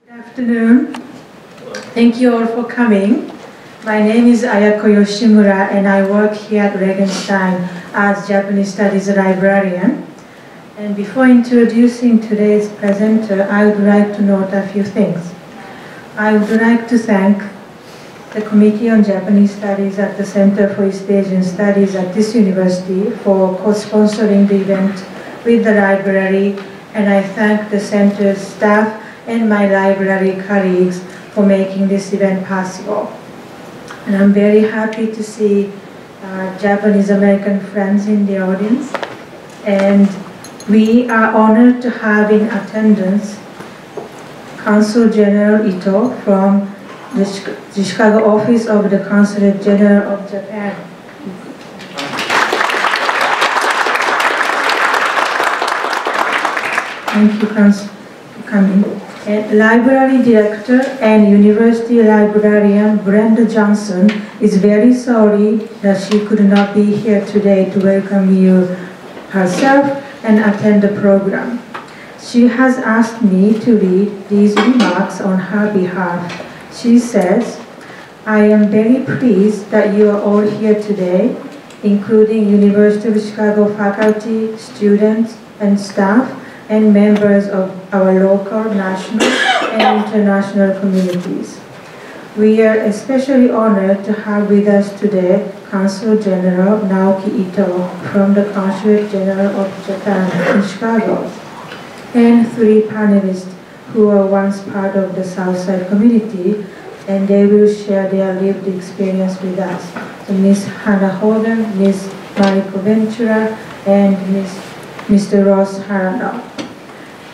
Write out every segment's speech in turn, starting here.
Good afternoon. Thank you all for coming. My name is Ayako Yoshimura and I work here at Regenstein as Japanese Studies librarian. And before introducing today's presenter, I would like to note a few things. I would like to thank the Committee on Japanese Studies at the Center for East Asian Studies at this university for co-sponsoring the event with the library, and I thank the center's staff and my library colleagues for making this event possible. And I'm very happy to see Japanese American friends in the audience. And we are honored to have in attendance Consul General Ito from the Chicago office of the Consulate General of Japan. Thank you, Consul, for coming. And Library Director and University Librarian Brenda Johnson is very sorry that she could not be here today to welcome you herself and attend the program. She has asked me to read these remarks on her behalf. She says, "I am very pleased that you are all here today, including University of Chicago faculty, students, and staff, and members of our local, national, and international communities. We are especially honored to have with us today Consul General Naoki Ito from the Consulate General of Japan in Chicago, and 3 panelists who were once part of the Southside community, and they will share their lived experience with us. So Ms. Hannah Hogan, Ms. Mariko Ventura, and Mr. Ross Harano.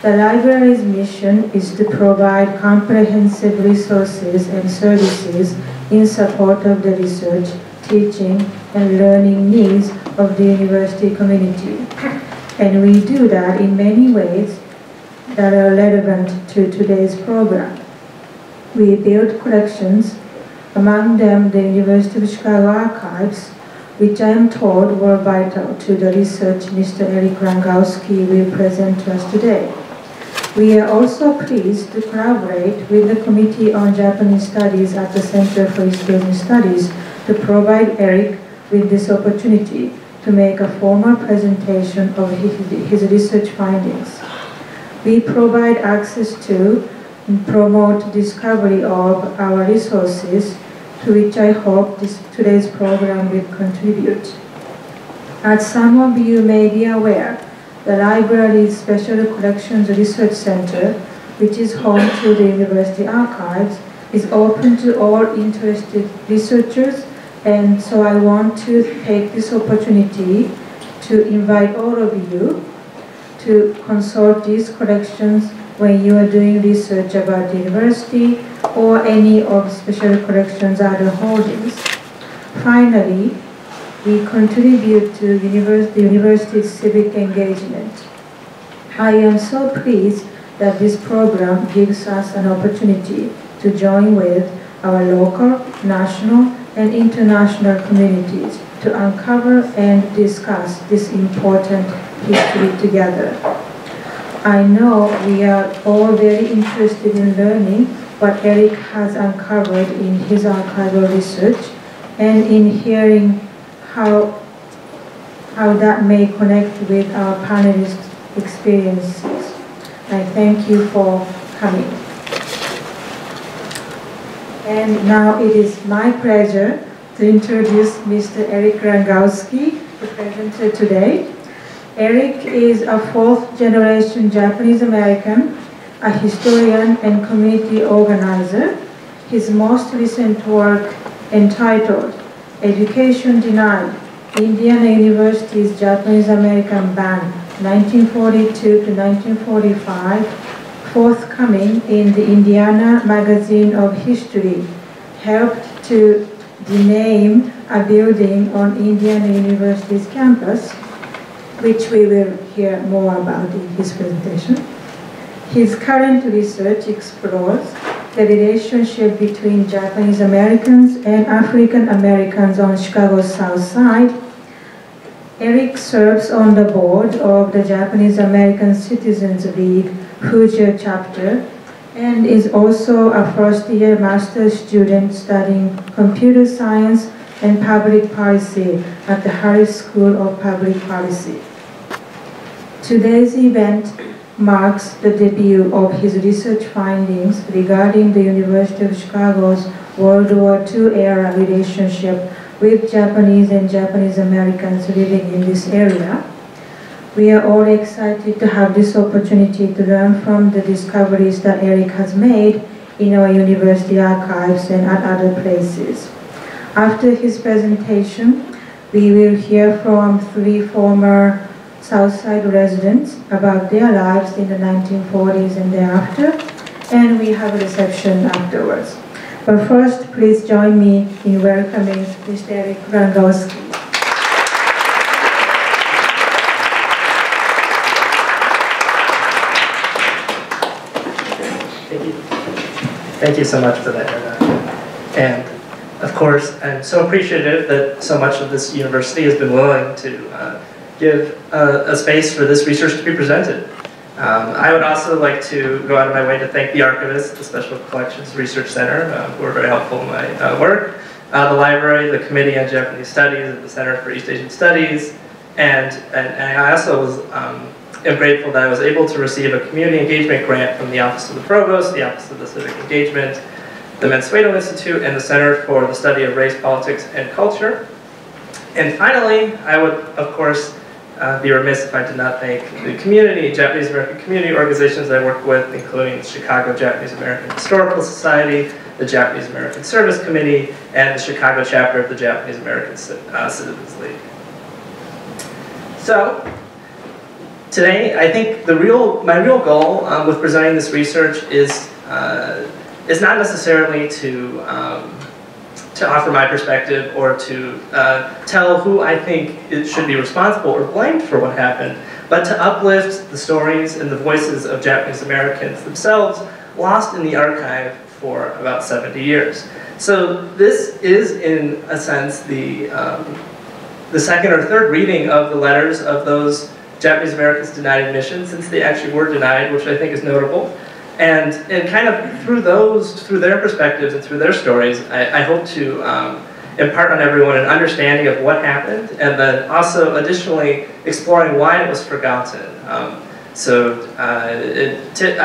The library's mission is to provide comprehensive resources and services in support of the research, teaching, and learning needs of the university community. And we do that in many ways that are relevant to today's program. We build collections, among them the University of Chicago archives, which I am told were vital to the research Mr. Eric Rangowski will present to us today. We are also pleased to collaborate with the Committee on Japanese Studies at the Center for East Asian Studies to provide Eric with this opportunity to make a formal presentation of his research findings. We provide access to and promote discovery of our resources, to which I hope today's program will contribute. As some of you may be aware, the library's Special Collections Research Center, which is home to the university archives, is open to all interested researchers, and so I want to take this opportunity to invite all of you to consult these collections when you are doing research about the university or any of Special Collections' other holdings. Finally, we contribute to the university's civic engagement. I am so pleased that this program gives us an opportunity to join with our local, national, and international communities to uncover and discuss this important history together. I know we are all very interested in learning what Eric has uncovered in his archival research and in hearing how that may connect with our panelists' experiences. I thank you for coming. And now it is my pleasure to introduce Mr. Eric Rangowski, the presenter today. Eric is a 4th-generation Japanese American, a historian and community organizer. His most recent work, entitled Education Denied, Indiana University's Japanese American Ban, 1942 to 1945, forthcoming in the Indiana Magazine of History, helped to dename a building on Indiana University's campus, which we will hear more about in his presentation. His current research explores the relationship between Japanese Americans and African Americans on Chicago's South Side. Eric serves on the board of the Japanese American Citizens League Hoosier chapter and is also a first-year master's student studying computer science and public policy at the Harris School of Public Policy. Today's event marks the debut of his research findings regarding the University of Chicago's World War II era relationship with Japanese and Japanese Americans living in this area. We are all excited to have this opportunity to learn from the discoveries that Eric has made in our university archives and at other places. After his presentation, we will hear from 3 former Southside residents about their lives in the 1940s and thereafter, and we have a reception afterwards. But first, please join me in welcoming Mr. Eric Rangowski. Thank you so much for that introduction. And of course, I'm so appreciative that so much of this university has been willing to give a space for this research to be presented. I would also like to go out of my way to thank the archivist, the Special Collections Research Center, who were very helpful in my work, the library, the Committee on Japanese Studies at the Center for East Asian Studies, and I also am grateful that I was able to receive a community engagement grant from the Office of the Provost, the Office of the Civic Engagement, the Mansueto Institute, and the Center for the Study of Race, Politics, and Culture. And finally, I would, of course, be remiss if I did not thank the community, Japanese American community organizations I work with, including the Chicago Japanese American Historical Society, the Japanese American Service Committee, and the Chicago chapter of the Japanese American Citizens League. So, today, I think my real goal with presenting this research is not necessarily to offer my perspective or to tell who I think it should be responsible or blamed for what happened, but to uplift the stories and the voices of Japanese Americans themselves lost in the archive for about 70 years. So this is, in a sense, the second or third reading of the letters of those Japanese Americans denied admission, since they actually were denied, which I think is notable. And kind of through their perspectives and through their stories, I hope to impart on everyone an understanding of what happened, and then also additionally exploring why it was forgotten. I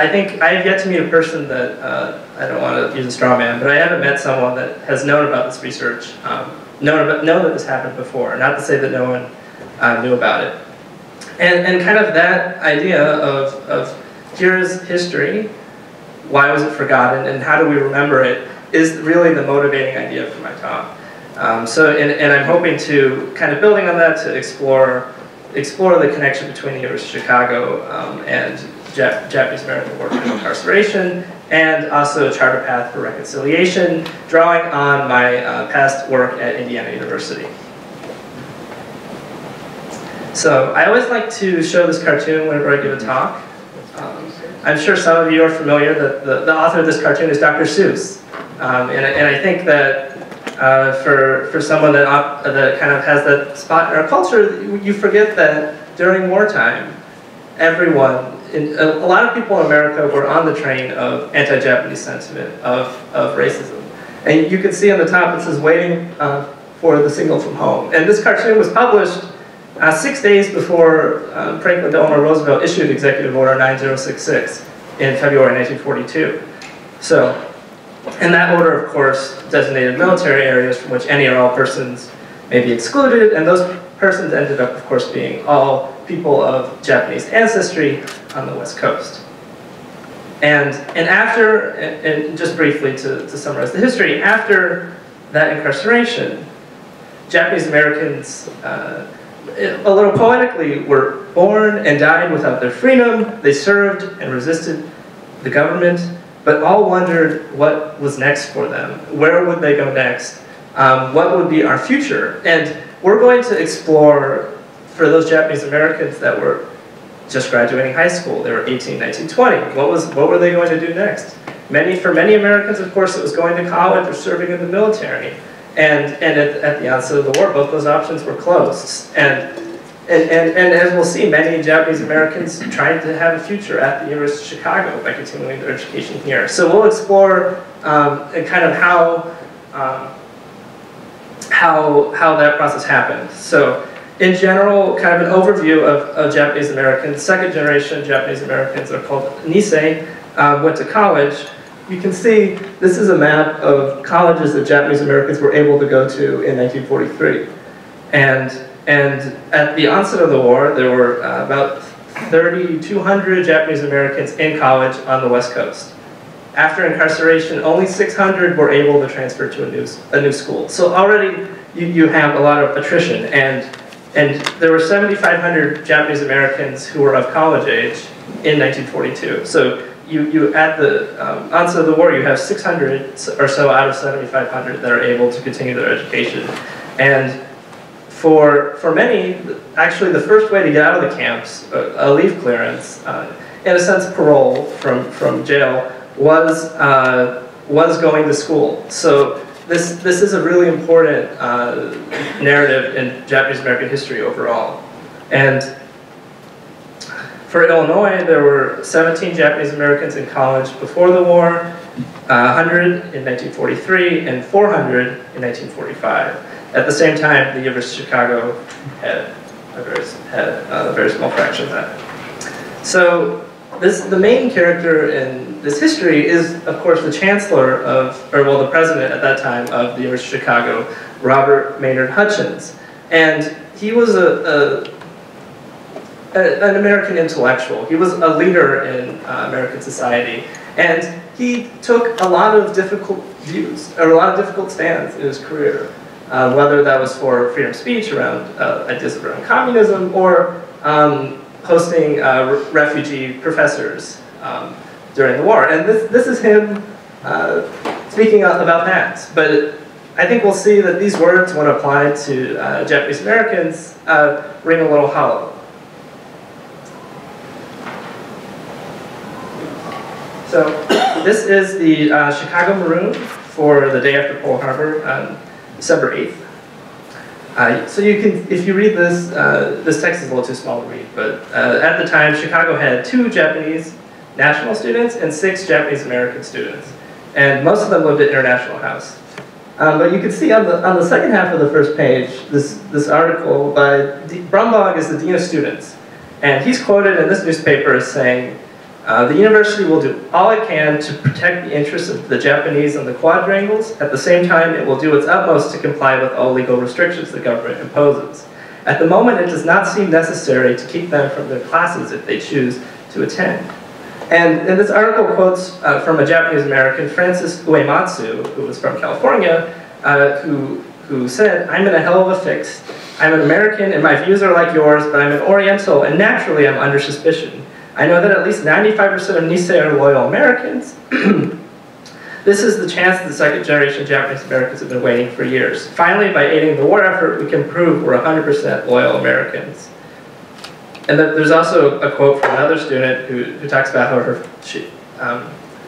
think I have yet to meet a person that, I don't want to use a straw man, but I haven't met someone that has known about this research, known that this happened before, not to say that no one knew about it. And kind of that idea of here's history, why was it forgotten, and how do we remember it, is really the motivating idea for my talk. And I'm hoping to, kind of building on that, to explore the connection between the University of Chicago and Japanese American work in incarceration, and also a charter path for reconciliation, drawing on my past work at Indiana University. So I always like to show this cartoon whenever I give a talk. I'm sure some of you are familiar that the author of this cartoon is Dr. Seuss. And I think that for someone that kind of has that spot in our culture, you forget that during wartime, a lot of people in America were on the train of anti-Japanese sentiment, of racism. And you can see on the top it says, waiting for the signal from home. And this cartoon was published 6 days before Franklin Delano Roosevelt issued Executive Order 9066 in February 1942. So, and that order, of course, designated military areas from which any or all persons may be excluded, and those persons ended up, of course, being all people of Japanese ancestry on the West Coast. And just briefly to summarize the history, after that incarceration, Japanese Americans, a little poetically, were born and died without their freedom. They served and resisted the government, but all wondered what was next for them. Where would they go next? What would be our future? And we're going to explore, for those Japanese Americans that were just graduating high school, they were 18, 19, 20, what were they going to do next? For many Americans, of course, it was going to college or serving in the military. And at the onset of the war, both those options were closed. And And as we'll see, many Japanese Americans tried to have a future at the University of Chicago by continuing their education here. So we'll explore kind of how that process happened. So in general, kind of an overview of Japanese Americans. Second generation Japanese Americans are called Nisei, went to college. You can see this is a map of colleges that Japanese Americans were able to go to in 1943. And at the onset of the war, there were about 3,200 Japanese Americans in college on the West Coast. After incarceration, only 600 were able to transfer to a new school. So already you have a lot of attrition, and there were 7,500 Japanese Americans who were of college age in 1942. So you at the onset of the war, you have 600 or so out of 7,500 that are able to continue their education. And for many, actually the first way to get out of the camps, a leave clearance, in a sense parole from jail, was going to school. So this is a really important narrative in Japanese American history overall. And for Illinois, there were 17 Japanese Americans in college before the war, 100 in 1943, and 400 in 1945. At the same time, the University of Chicago had a very small fraction of that. So the main character in this history is, of course, the chancellor the president at that time of the University of Chicago, Robert Maynard Hutchins. And he was an American intellectual. He was a leader in American society. And he took a lot of difficult views, or a lot of difficult stands in his career. Whether that was for freedom of speech around ideas around communism, or hosting refugee professors during the war. And this is him speaking about that. But I think we'll see that these words, when applied to Japanese Americans, ring a little hollow. So this is the Chicago Maroon for the day after Pearl Harbor, December 8th. So you can, if you read this, this text is a little too small to read, but at the time, Chicago had 2 Japanese national students and 6 Japanese American students. And most of them lived at International House. But you can see on the second half of the first page, this article by Brumbaugh is the Dean of Students. And he's quoted in this newspaper as saying, the university will do all it can to protect the interests of the Japanese and the quadrangles. At the same time, it will do its utmost to comply with all legal restrictions the government imposes. At the moment, it does not seem necessary to keep them from their classes if they choose to attend. And this article quotes from a Japanese American, Francis Uematsu, who was from California, who said, "I'm in a hell of a fix. I'm an American and my views are like yours, but I'm an Oriental and naturally I'm under suspicion. I know that at least 95% of Nisei are loyal Americans. This is the chance that the second generation Japanese Americans have been waiting for years. Finally, by aiding the war effort, we can prove we're 100% loyal Americans." And there's also a quote from another student who talks about how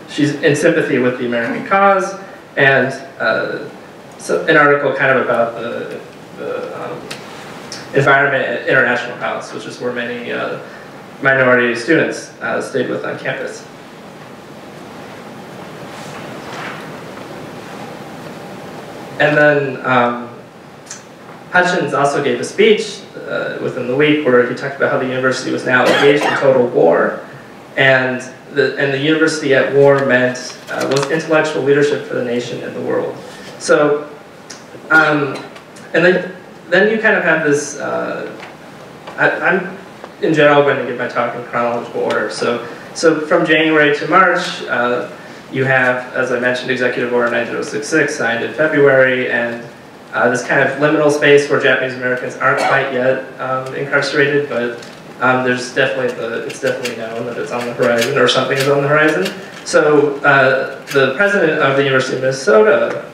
she's in sympathy with the American cause, and so an article kind of about the environment at International House, which is where many minority students stayed with on campus. And then Hutchins also gave a speech within the week where he talked about how the university was now engaged in total war, and the university at war meant was intellectual leadership for the nation and the world. So, and then you kind of have this. I'm in general going to give my talk in chronological order. So from January to March, you have, as I mentioned, Executive Order 9066 signed in February, and this kind of liminal space where Japanese Americans aren't quite yet incarcerated, but it's definitely known that it's on the horizon, or something is on the horizon. So the president of the University of Minnesota,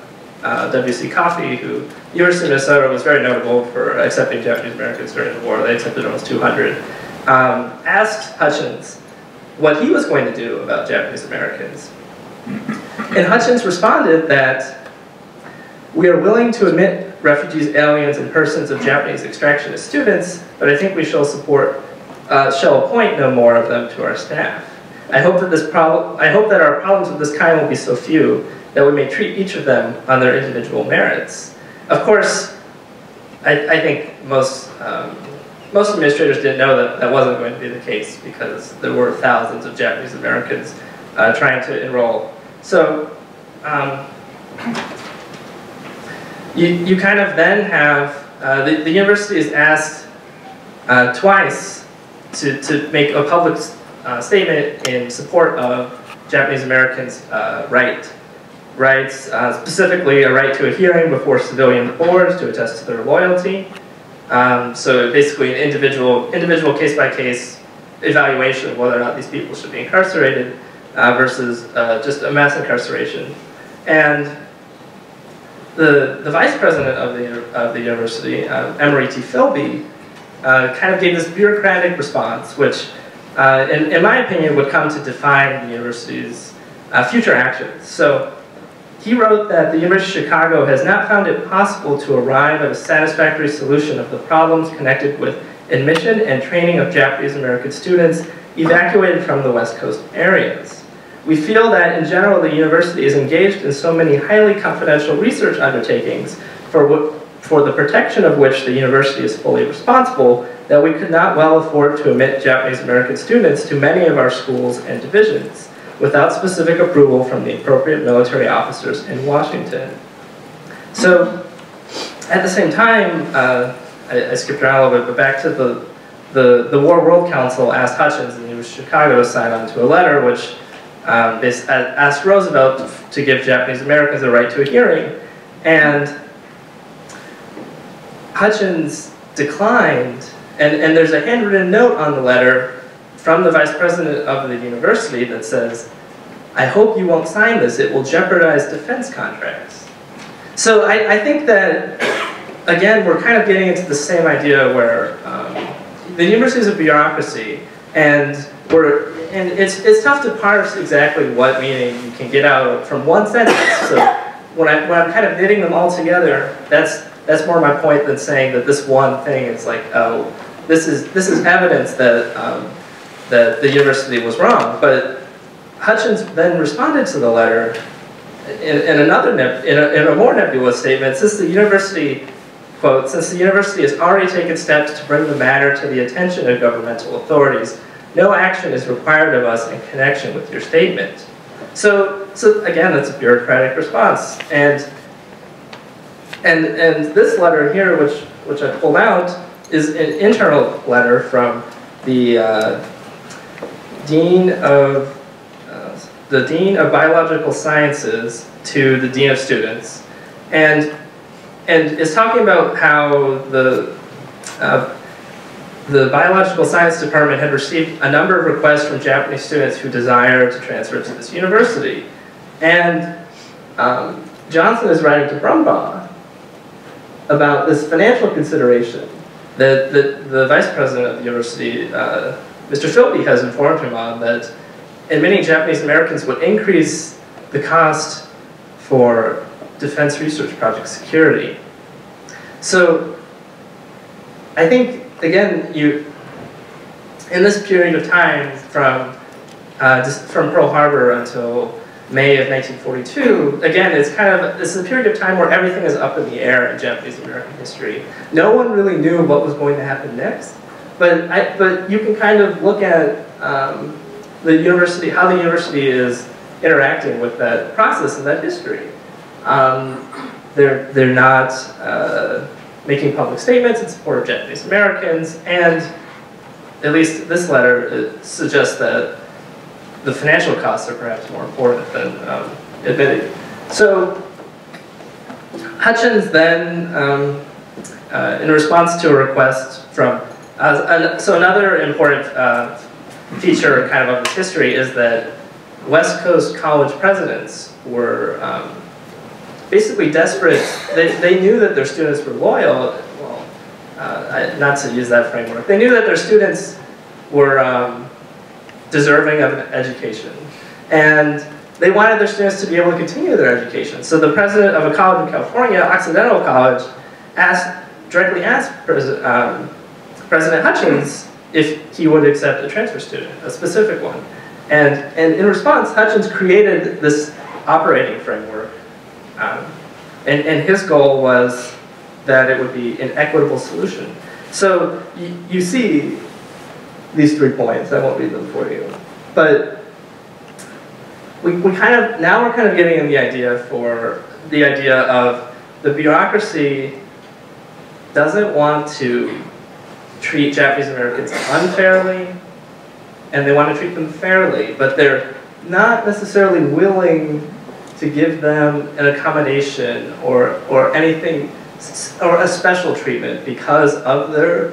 W.C. Coffey, who the University of Minnesota was very notable for accepting Japanese Americans during the war. They accepted almost 200. Asked Hutchins what he was going to do about Japanese Americans. And Hutchins responded that we are willing to admit refugees, aliens, and persons of Japanese extraction as students, but I think we shall appoint no more of them to our staff. I hope that our problems of this kind will be so few that we may treat each of them on their individual merits. Of course, I think most administrators didn't know that that wasn't going to be the case because there were thousands of Japanese Americans trying to enroll. So you kind of then have, the university is asked twice to make a public statement in support of Japanese Americans' rights, specifically a right to a hearing before civilian boards to attest to their loyalty. So basically an individual case-by-case evaluation of whether or not these people should be incarcerated versus just a mass incarceration. And the vice president of the university, Emory T. Philby, kind of gave this bureaucratic response, which in my opinion would come to define the university's future actions. So he wrote that the University of Chicago has not found it possible to arrive at a satisfactory solution of the problems connected with admission and training of Japanese American students evacuated from the West Coast areas. We feel that in general the university is engaged in so many highly confidential research undertakings for the protection of which the university is fully responsible that we could not well afford to admit Japanese American students to many of our schools and divisions without specific approval from the appropriate military officers in Washington. So, at the same time, I skipped around a little bit, but back to the War World Council asked Hutchins in the University of Chicago to sign on to a letter which asked Roosevelt to give Japanese Americans a right to a hearing, and Hutchins declined, and there's a handwritten note on the letter from the vice president of the university that says, "I hope you won't sign this, it will jeopardize defense contracts." So I think that, again, we're kind of getting into the same idea where the university is a bureaucracy, and it's tough to parse exactly what meaning you can get out from one sentence. So when I'm kind of knitting them all together, that's more my point than saying that this one thing is like, oh, this is evidence that that the university was wrong. But Hutchins then responded to the letter in a more nebulous statement. Since the university, quote, "Since the university has already taken steps to bring the matter to the attention of governmental authorities, no action is required of us in connection with your statement." So again, that's a bureaucratic response. And this letter here, which I pulled out, is an internal letter from the Dean of Biological Sciences to the Dean of Students, and is talking about how the Biological Science Department had received a number of requests from Japanese students who desire to transfer to this university. And Johnson is writing to Brumbaugh about this financial consideration that the vice president of the university, Mr. Philby, has informed him on, that admitting Japanese Americans would increase the cost for defense research project security. So I think, again, in this period of time from Pearl Harbor until May of 1942, again, it's a period of time where everything is up in the air in Japanese American history. No one really knew what was going to happen next, but you can kind of look at the university, how the university is interacting with that process and that history. They're not making public statements in support of Japanese Americans, and at least this letter suggests that the financial costs are perhaps more important than admitting. So Hutchins then, in response to a request from, so another important feature kind of this history is that West Coast college presidents were basically desperate. They knew that their students were loyal. Well, not to use that framework. They knew that their students were deserving of an education, and they wanted their students to be able to continue their education. So the president of a college in California, Occidental College, directly asked President Hutchins if he would accept a transfer student, a specific one. And in response, Hutchins created this operating framework. And his goal was that it would be an equitable solution. So you see these 3 points. I won't read them for you. But now we're kind of getting in the idea of the bureaucracy doesn't want to treat Japanese Americans unfairly, and they want to treat them fairly, but they're not necessarily willing to give them an accommodation or anything, or a special treatment because of their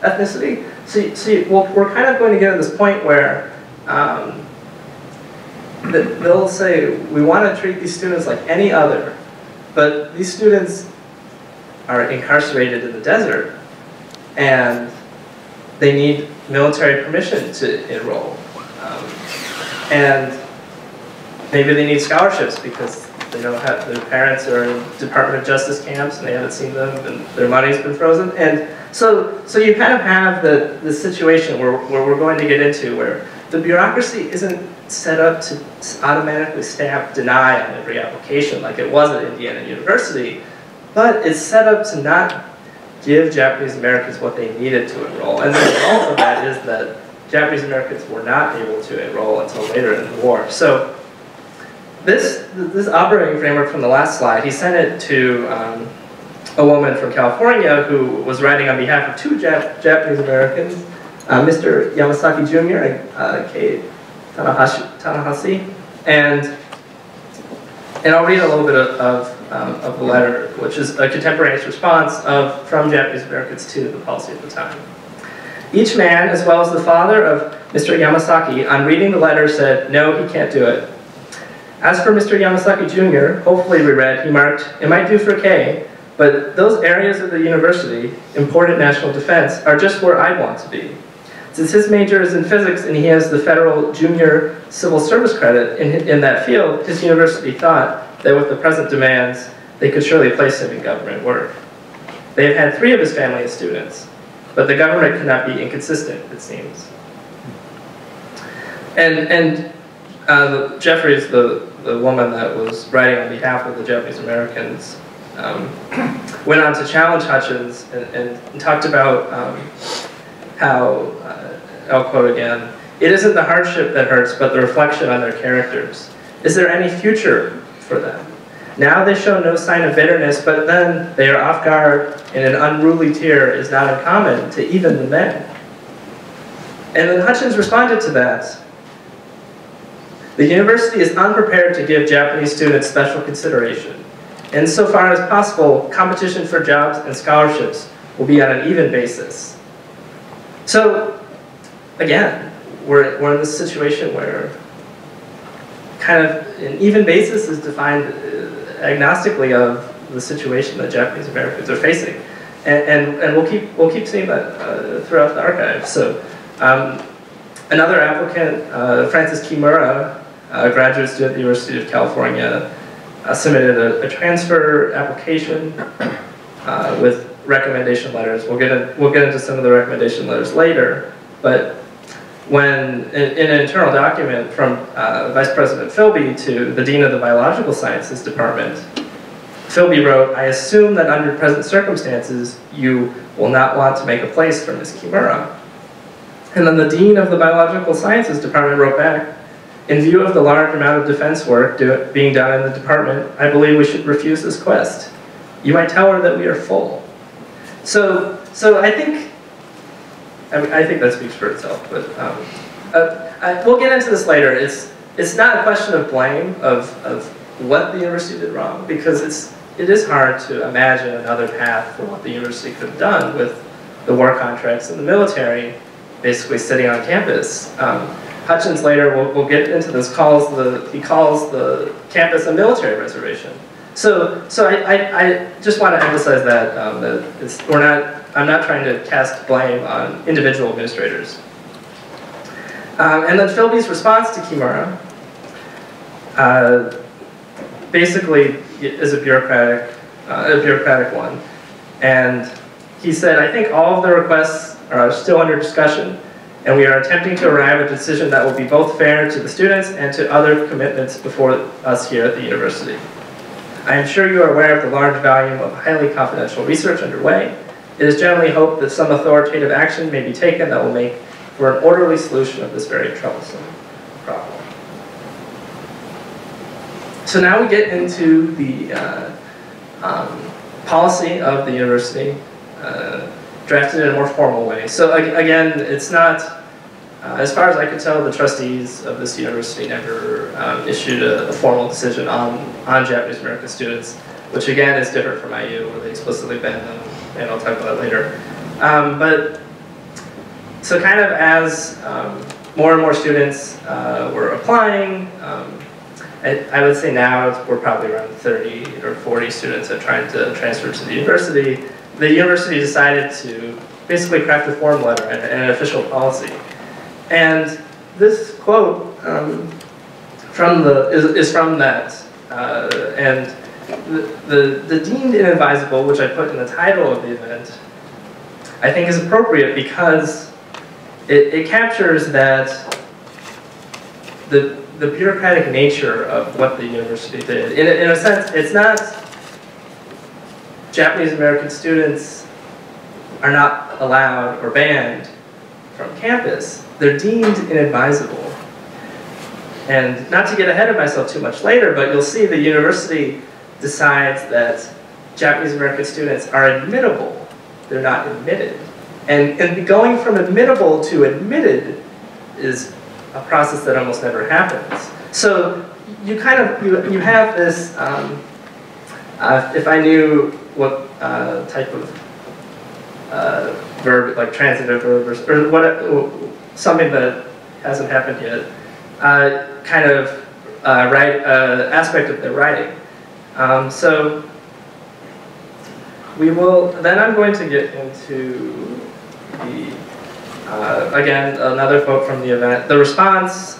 ethnicity. So we're kind of going to get to this point where they'll say, we want to treat these students like any other, but these students are incarcerated in the desert, and they need military permission to enroll. And maybe they need scholarships because they don't have, their parents are in Department of Justice camps and they haven't seen them and their money's been frozen. And so you kind of have the situation where we're going to get into where the bureaucracy isn't set up to automatically stamp deny on every application like it was at Indiana University, but it's set up to not give Japanese Americans what they needed to enroll. And the result of that is that Japanese Americans were not able to enroll until later in the war. So this operating framework from the last slide, he sent it to a woman from California who was writing on behalf of 2 Japanese Americans, Mr. Yamasaki Jr. and Kei Tanahashi. And I'll read a little bit of the letter, which is a contemporaneous response from Japanese Americans to the policy at the time. Each man, as well as the father of Mr. Yamasaki, on reading the letter said, "No, he can't do it." As for Mr. Yamasaki Jr., hopefully we read, he marked, "It might do for Kei, but those areas of the university, important national defense, are just where I want to be. Since his major is in physics and he has the federal junior civil service credit in that field, his university thought that with the present demands, they could surely place him in government work. They have had 3 of his family as students, but the government could not be inconsistent, it seems." And Jeffries, the woman that was writing on behalf of the Japanese Americans, went on to challenge Hutchins and talked about how, I'll quote again, "It isn't the hardship that hurts, but the reflection on their characters. Is there any future for them? Now they show no sign of bitterness, but then they are off guard, and an unruly tear is not uncommon to even the men." And then Hutchins responded to that. "The university is unprepared to give Japanese students special consideration. Insofar as possible, competition for jobs and scholarships will be on an even basis." So, again, we're in this situation where kind of an even basis is defined agnostically of the situation that Japanese Americans are facing. And we'll keep seeing that throughout the archive. So, another applicant, Francis Kimura, a graduate student at the University of California, submitted a transfer application with recommendation letters. We'll get into some of the recommendation letters later, but when in an internal document from Vice President Philby to the Dean of the Biological Sciences Department, Philby wrote, "I assume that under present circumstances you will not want to make a place for Ms. Kimura." And then the Dean of the Biological Sciences Department wrote back, "In view of the large amount of defense work being done in the department, I believe we should refuse this quest. You might tell her that we are full." So I think that speaks for itself. But we'll get into this later. It's not a question of blame of what the university did wrong, because it is hard to imagine another path for what the university could have done with the war contracts and the military basically sitting on campus. Hutchins later, we'll get into this, he calls the campus a military reservation. So I just want to emphasize that, I'm not trying to cast blame on individual administrators. And then Philby's response to Kimura basically is a bureaucratic one. And he said, I think all of the requests are still under discussion, and we are attempting to arrive at a decision that will be both fair to the students and to other commitments before us here at the university. I am sure you are aware of the large volume of highly confidential research underway. It is generally hoped that some authoritative action may be taken that will make for an orderly solution of this very troublesome problem. So now we get into the policy of the university, drafted in a more formal way. So again, it's not, as far as I could tell, the trustees of this university never issued a formal decision on Japanese American students, which again is different from IU, where they explicitly ban them, and I'll talk about that later. But so kind of as more and more students were applying, I would say now we're probably around 30 or 40 students are trying to transfer to the university. The university decided to basically craft a form letter and an official policy. And this quote is from that. And the deemed inadvisable, which I put in the title of the event, I think is appropriate because it captures that the bureaucratic nature of what the university did. In a sense, it's not Japanese American students are not allowed or banned from campus. They're deemed inadvisable. And not to get ahead of myself too much later, but you'll see the university decides that Japanese American students are admittable. They're not admitted. And going from admittable to admitted is a process that almost never happens. So you kind of, you have this, if I knew what type of verb, like transitive verb, or what, something that hasn't happened yet, kind of aspect of their writing. So we will, then I'm going to get into the, again, another quote from the event. The response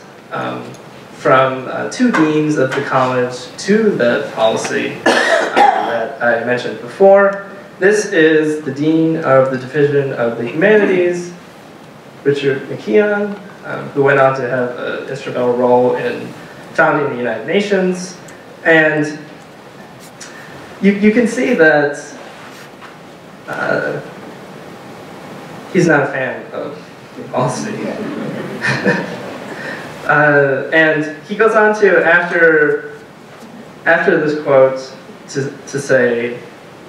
from two deans of the college to the policy that I mentioned before. This is the dean of the Division of the Humanities, Richard McKeon, who went on to have an instrumental role in founding the United Nations. And you can see that he's not a fan of policy. And he goes on to, after this quote, to say,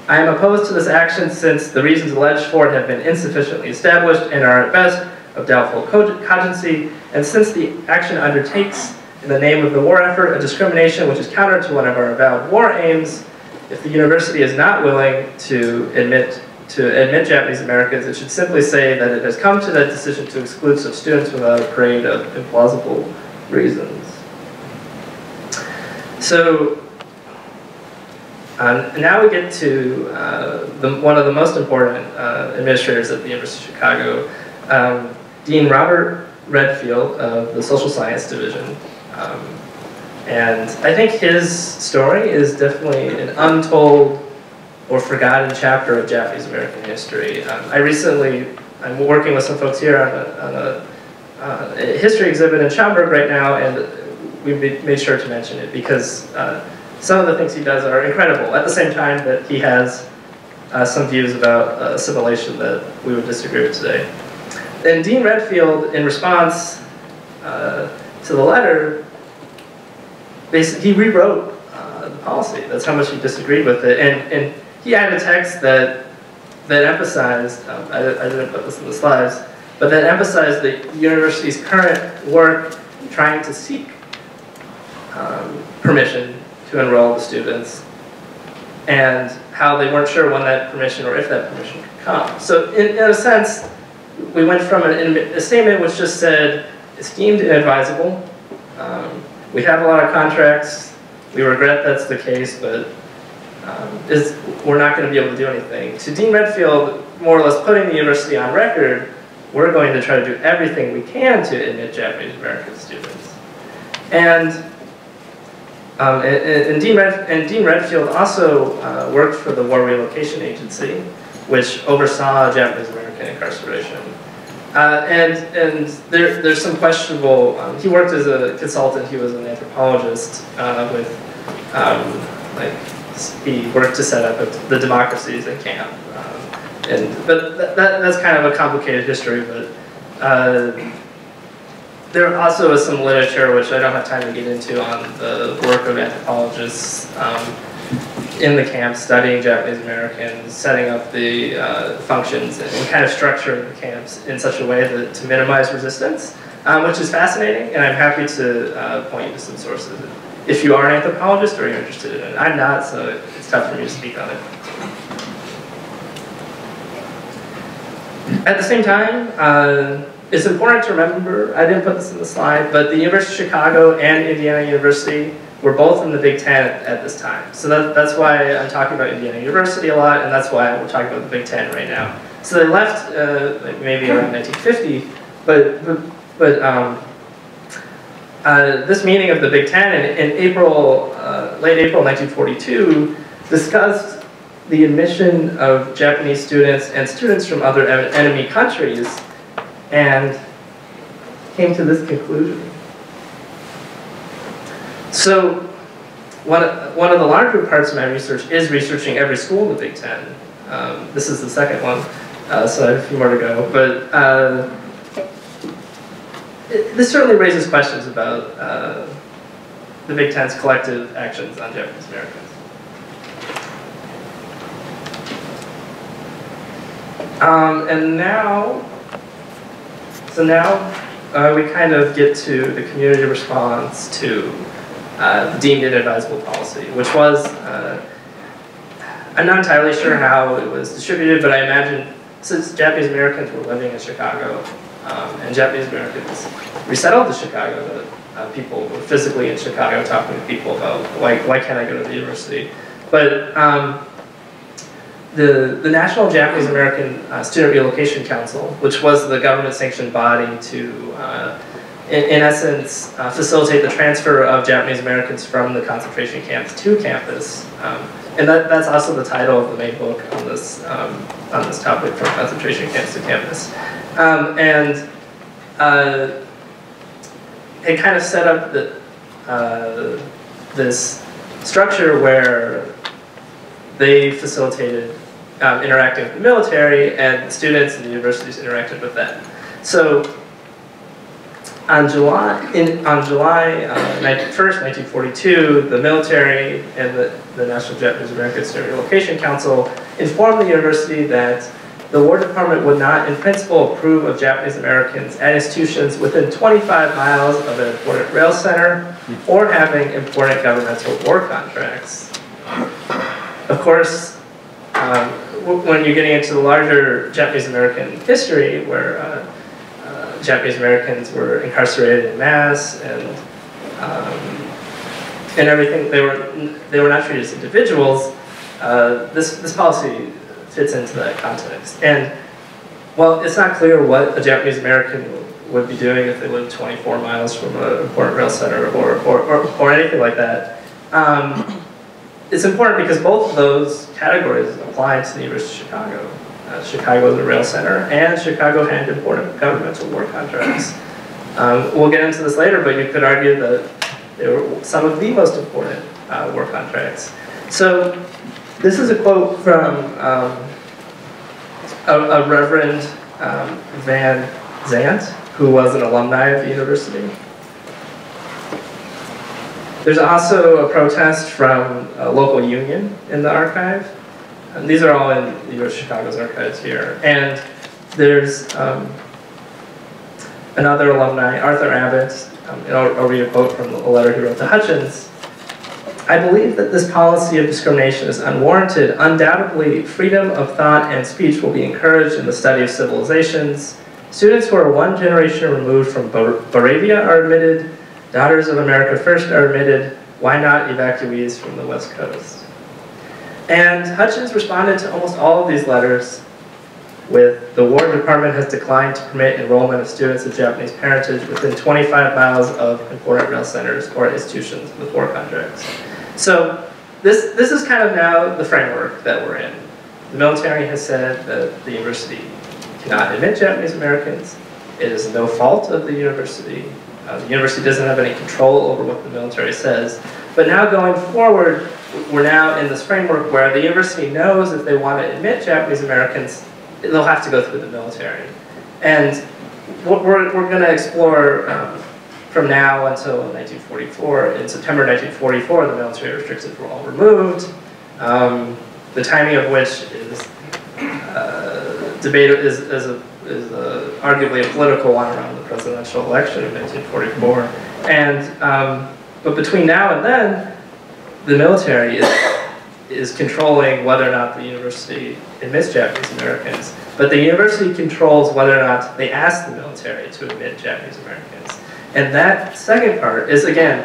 I am opposed to this action since the reasons alleged for it have been insufficiently established and are at best of doubtful cogency, and since the action undertakes in the name of the war effort a discrimination which is counter to one of our avowed war aims, if the university is not willing to admit Japanese Americans, it should simply say that it has come to that decision to exclude such students without a parade of implausible reasons. So now we get to one of the most important administrators at the University of Chicago, Dean Robert Redfield of the Social Science Division. And I think his story is definitely an untold or forgotten chapter of Japanese American history. I'm working with some folks here on a history exhibit in Schaumburg right now, and we made sure to mention it because some of the things he does are incredible, at the same time that he has some views about assimilation that we would disagree with today. And Dean Redfield, in response to the letter, basically he rewrote the policy. That's how much he disagreed with it. And he had a text that emphasized, I didn't put this in the slides, but that emphasized the university's current work trying to seek permission to enroll the students, and how they weren't sure when that permission or if that permission could come. So in a sense, we went from a statement which just said, it's deemed inadvisable, we have a lot of contracts, we regret that's the case, but we're not going to be able to do anything. To Dean Redfield, more or less putting the university on record, we're going to try to do everything we can to admit Japanese American students. And And Dean Redfield also worked for the War Relocation Agency, which oversaw Japanese American incarceration. And there's some questionable, he worked as a consultant, he was an anthropologist he worked to set up the democracies in camp. But that's kind of a complicated history, but there also is some literature, which I don't have time to get into, on the work of anthropologists in the camps, studying Japanese Americans, setting up the functions, and kind of structuring the camps in such a way that to minimize resistance, which is fascinating, and I'm happy to point you to some sources if you are an anthropologist or you're interested in it. I'm not, so it's tough for me to speak on it. At the same time, it's important to remember, I didn't put this in the slide, but the University of Chicago and Indiana University were both in the Big Ten at this time. So that's why I'm talking about Indiana University a lot, and that's why we're talking about the Big Ten right now. So they left maybe around 1950, but this meeting of the Big Ten in April, late April 1942, discussed the admission of Japanese students and students from other enemy countries, and came to this conclusion. So one of the larger parts of my research is researching every school in the Big Ten. This is the second one, so I have a few more to go. But this certainly raises questions about the Big Ten's collective actions on Japanese Americans. And now, we kind of get to the community response to the deemed inadvisable policy, which was, I'm not entirely sure how it was distributed, but I imagine since Japanese Americans were living in Chicago, and Japanese Americans resettled to Chicago, that people were physically in Chicago talking to people about why can't I go to the university. But the National Japanese American Student Relocation Council, which was the government-sanctioned body to, in essence, facilitate the transfer of Japanese Americans from the concentration camps to campus. And that's also the title of the main book on this topic, from concentration camps to campus. It kind of set up this structure where they facilitated interacting with the military, and the students and the universities interacted with them. So on July 1st, 1942, the military and the National Japanese American Student Relocation Council informed the university that the War Department would not, in principle, approve of Japanese Americans at institutions within 25 miles of an important rail center or having important governmental war contracts. Of course, when you're getting into the larger Japanese American history, where Japanese Americans were incarcerated en masse and everything, they were not treated as individuals. This policy fits into that context. And while it's not clear what a Japanese American would be doing if they lived 24 miles from an important rail center or anything like that, it's important because both of those categories apply to the University of Chicago. Chicago is a rail center, and Chicago had important governmental war contracts. We'll get into this later, but you could argue that they were some of the most important war contracts. So this is a quote from a Reverend Van Zant, who was an alumni of the university. There's also a protest from a local union in the archive. And these are all in the University of Chicago's archives here. And there's another alumni, Arthur Abbott. I'll read a quote from a letter he wrote to Hutchins. I believe that this policy of discrimination is unwarranted. Undoubtedly, freedom of thought and speech will be encouraged in the study of civilizations. Students who are one generation removed from Moravia are admitted. Daughters of America First are admitted. Why not evacuees from the West Coast? And Hutchins responded to almost all of these letters with the War Department has declined to permit enrollment of students of Japanese parentage within 25 miles of important rail centers or institutions with war contracts. So this is kind of now the framework that we're in. The military has said that the university cannot admit Japanese Americans. It is no fault of the university. The university doesn't have any control over what the military says. But now going forward, we're now in this framework where the university knows if they want to admit Japanese Americans, they'll have to go through the military. And what we're going to explore from now until 1944. In September 1944, the military restrictions were all removed. The timing of which is debated is arguably a political one around the presidential election of 1944. And but between now and then, the military is controlling whether or not the university admits Japanese Americans. But the university controls whether or not they ask the military to admit Japanese Americans. And that second part is, again,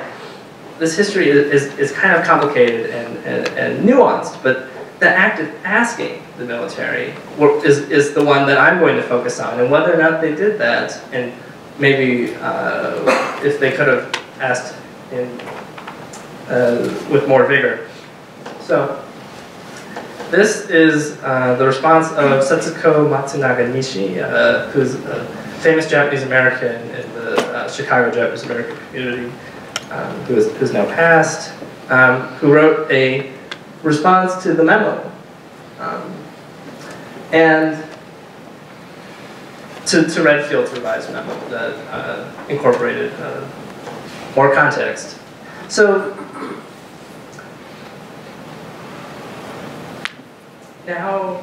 this history is kind of complicated and nuanced, but the act of asking the military is the one that I'm going to focus on, and whether or not they did that, and maybe if they could have asked with more vigor. So this is the response of Setsuko Matsunaga Nishi, who's a famous Japanese American in the Chicago Japanese American community, who's now passed, who wrote a response to the memo. And to Redfield's revised memo that incorporated more context. So now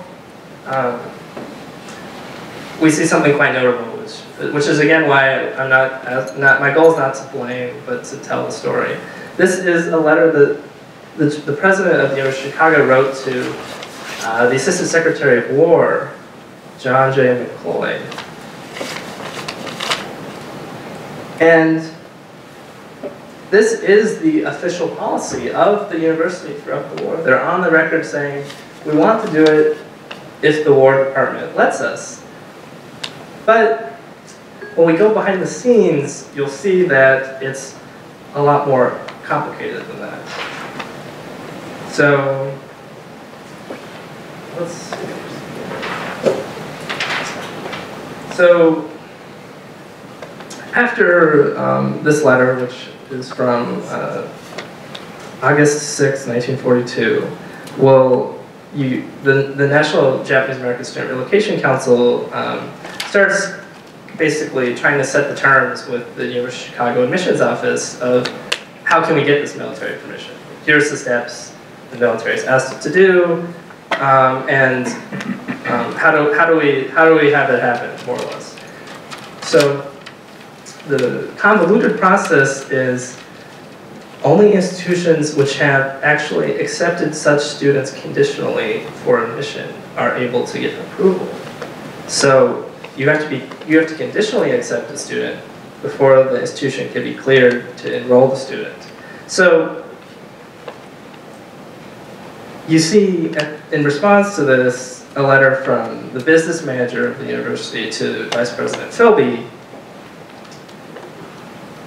we see something quite notable, which is again why I'm not my goal is not to blame, but to tell the story. This is a letter that the president of the University of Chicago wrote to the Assistant Secretary of War, John J. McCloy. And this is the official policy of the university throughout the war. They're on the record saying, we want to do it if the War Department lets us. But when we go behind the scenes, you'll see that it's a lot more complicated than that. So, let's see. So, after this letter, which is from August 6, 1942, well, the National Japanese American Student Relocation Council starts basically trying to set the terms with the University of Chicago admissions office of how can we get this military permission. Here's the steps the military has asked it to do, and how do we have it happen, more or less. So the convoluted process is only institutions which have actually accepted such students conditionally for admission are able to get approval. So you have to conditionally accept a student before the institution can be cleared to enroll the student. So you see, in response to this, a letter from the business manager of the university to Vice President Philby.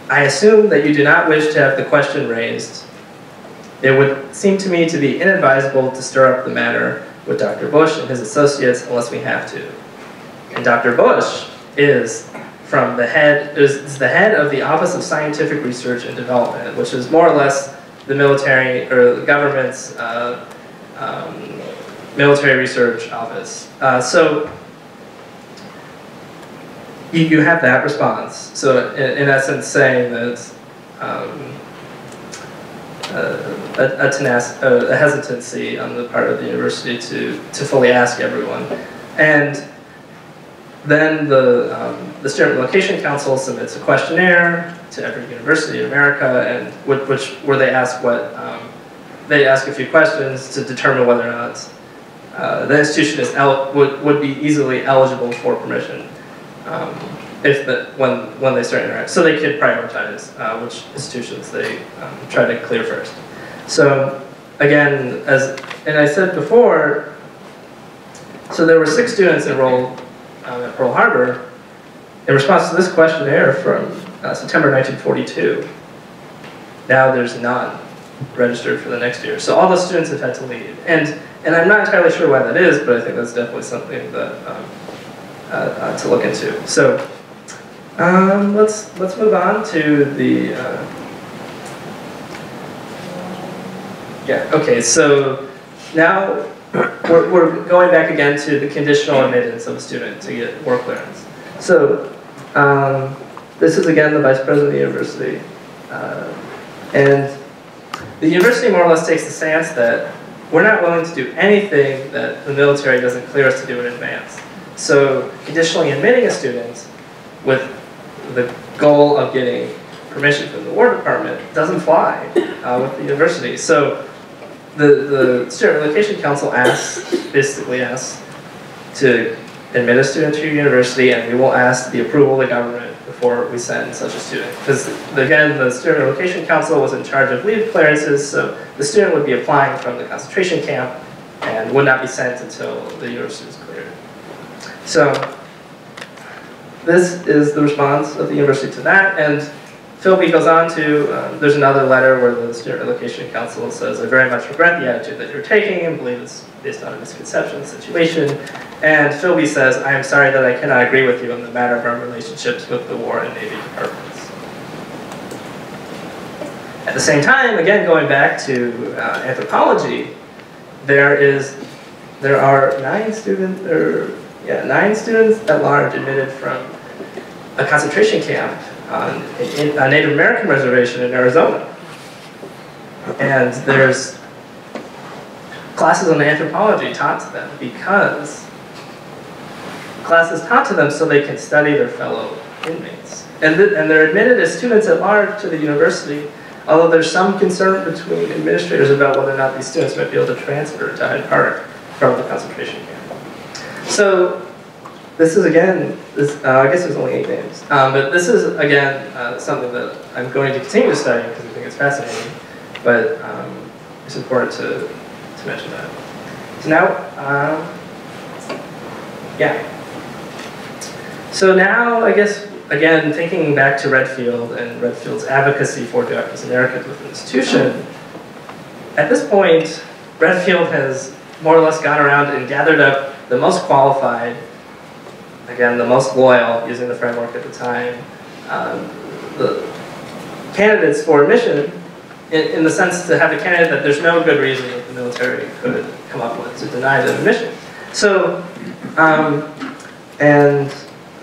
I assume that you do not wish to have the question raised. It would seem to me to be inadvisable to stir up the matter with Dr. Bush and his associates unless we have to. And Dr. Bush is the head of the Office of Scientific Research and Development, which is more or less the military or the government's military research office. So you have that response. So in essence, saying that a hesitancy on the part of the university to fully ask everyone, and then the Student Relocation Council submits a questionnaire to every university in America, and where they ask they ask a few questions to determine whether or not the institution would be easily eligible for permission when they start interacting. So they could prioritize which institutions they try to clear first. So again, and I said before, So there were 6 students enrolled at Pearl Harbor in response to this questionnaire from September 1942. Now there's none registered for the next year. So all the students have had to leave. And I'm not entirely sure why that is, but I think that's definitely something that to look into. So let's move on to the okay. So now we're going back again to the conditional admittance of a student to get work clearance. So this is again the vice president of the university, and the university more or less takes the stance that we're not willing to do anything that the military doesn't clear us to do in advance. So conditionally admitting a student with the goal of getting permission from the War Department doesn't fly with the university. So the Student Relocation Council basically asks to admit a student to your university, and we will ask the approval of the government before we send such a student. Because again, the Student Relocation Council was in charge of leave clearances, so the student would be applying from the concentration camp and would not be sent until the university was cleared. So this is the response of the university to that, and Philby goes on to, there's another letter where the Student Relocation Council says, I very much regret the attitude that you're taking and believe it's based on a misconception of the situation. And Philby says, I am sorry that I cannot agree with you on the matter of our relationships with the War and Navy departments. At the same time, again, going back to anthropology, there are 9 students at large admitted from a concentration camp on a Native American reservation in Arizona. And there's classes on anthropology taught to them because classes taught to them so they can study their fellow inmates. And they're admitted as students at large to the university, although there's some concern between administrators about whether or not these students might be able to transfer to Hyde Park from the concentration camp. So this is again, I guess there's only 8 names, but this is again something that I'm going to continue to study because I think it's fascinating, but it's important to mention that. So now, So now, I guess, again, thinking back to Redfield and Redfield's advocacy for Japanese Americans within the institution, at this point, Redfield has more or less gone around and gathered up the most qualified, again, the most loyal, using the framework at the time, the candidates for admission, in the sense to have a candidate that there's no good reason that the military could come up with to deny them admission. So,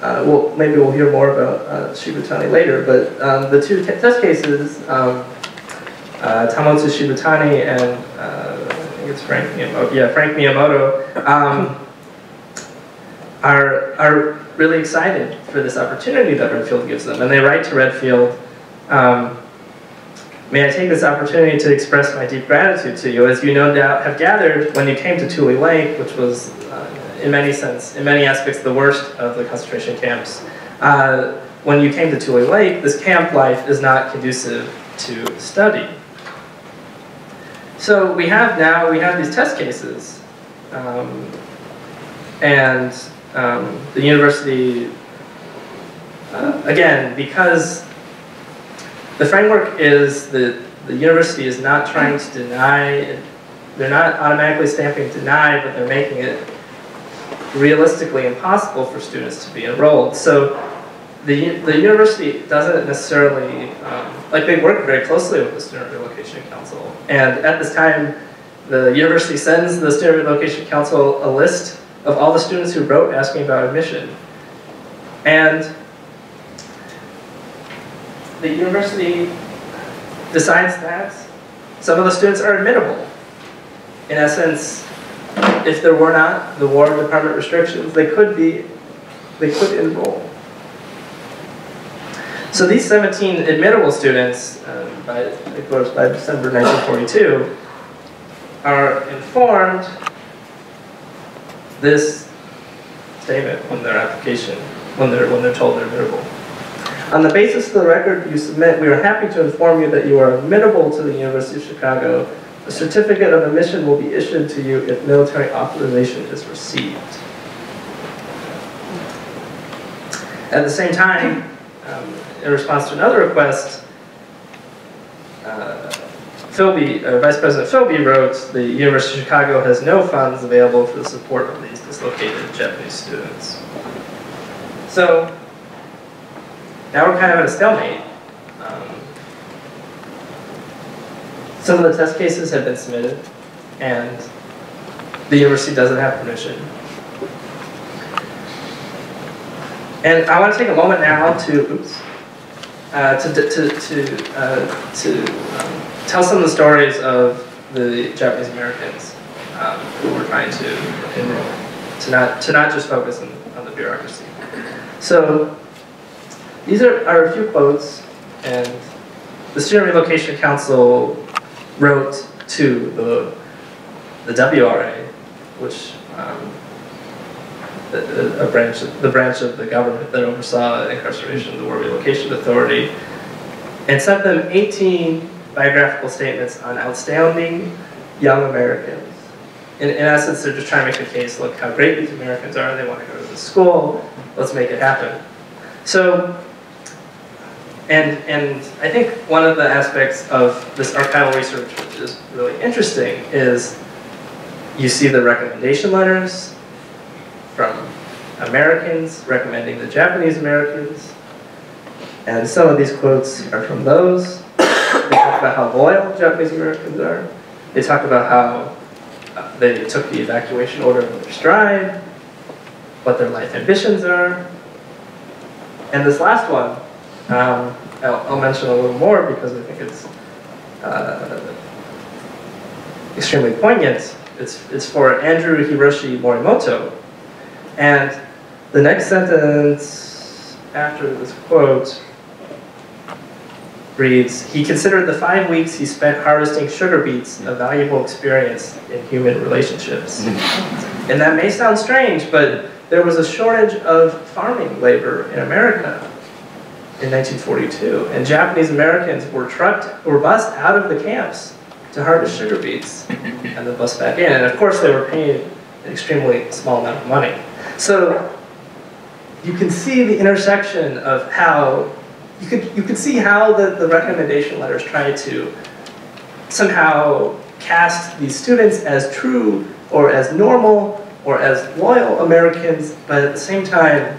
well, maybe we'll hear more about Shibutani later, but the 2 test cases, Tamotsu Shibutani and I think it's Frank Miyamoto, Frank Miyamoto, are really excited for this opportunity that Redfield gives them. And they write to Redfield, may I take this opportunity to express my deep gratitude to you, as you no doubt have gathered when you came to Tule Lake, which was in many aspects the worst of the concentration camps. When you came to Tule Lake, this camp life is not conducive to study. So we have these test cases, and the university, again, because the framework is that the university is not trying to deny, they're not automatically stamping deny, but they're making it realistically impossible for students to be enrolled. So the university doesn't necessarily, they work very closely with the Student Relocation Council. And at this time, the university sends the Student Relocation Council a list of all the students who wrote asking about admission. And the university decides that some of the students are admittable. In essence, if there were not the War Department restrictions, they could enroll. So these 17 admittable students, by December 1942, are informed this statement on their application when they're told they're admittable. On the basis of the record you submit, we are happy to inform you that you are admittable to the University of Chicago A certificate of admission will be issued to you if military authorization is received. At the same time, in response to another request, Vice President Philby wrote, the University of Chicago has no funds available for the support of these dislocated Japanese students. So now we're kind of at a stalemate. Some of the test cases have been submitted, and the university doesn't have permission. And I want to take a moment now to tell some of the stories of the Japanese Americans who were trying to enroll, to not just focus on the bureaucracy. So these are a few quotes, and the Student Relocation Council wrote to the WRA, which the branch of the government that oversaw incarceration, the War Relocation Authority, and sent them 18 biographical statements on outstanding young Americans. In essence, they're just trying to make the case, look how great these Americans are, they want to go to this school, let's make it happen. So, and I think one of the aspects of this archival research which is really interesting is you see the recommendation letters from Americans recommending the Japanese Americans, and some of these quotes are from those. They talk about how loyal Japanese Americans are. They talk about how they took the evacuation order in their stride, what their life ambitions are. And this last one, I'll mention a little more because I think it's extremely poignant. It's for Andrew Hiroshi Morimoto. And the next sentence after this quote reads, he considered the 5 weeks he spent harvesting sugar beets a valuable experience in human relationships. And that may sound strange, but there was a shortage of farming labor in America in 1942, and Japanese Americans were bused out of the camps to harvest sugar beets and then bused back in. And of course they were paid an extremely small amount of money. So you can see the intersection of how, you could see how the recommendation letters try to somehow cast these students as true or as normal or as loyal Americans, but at the same time,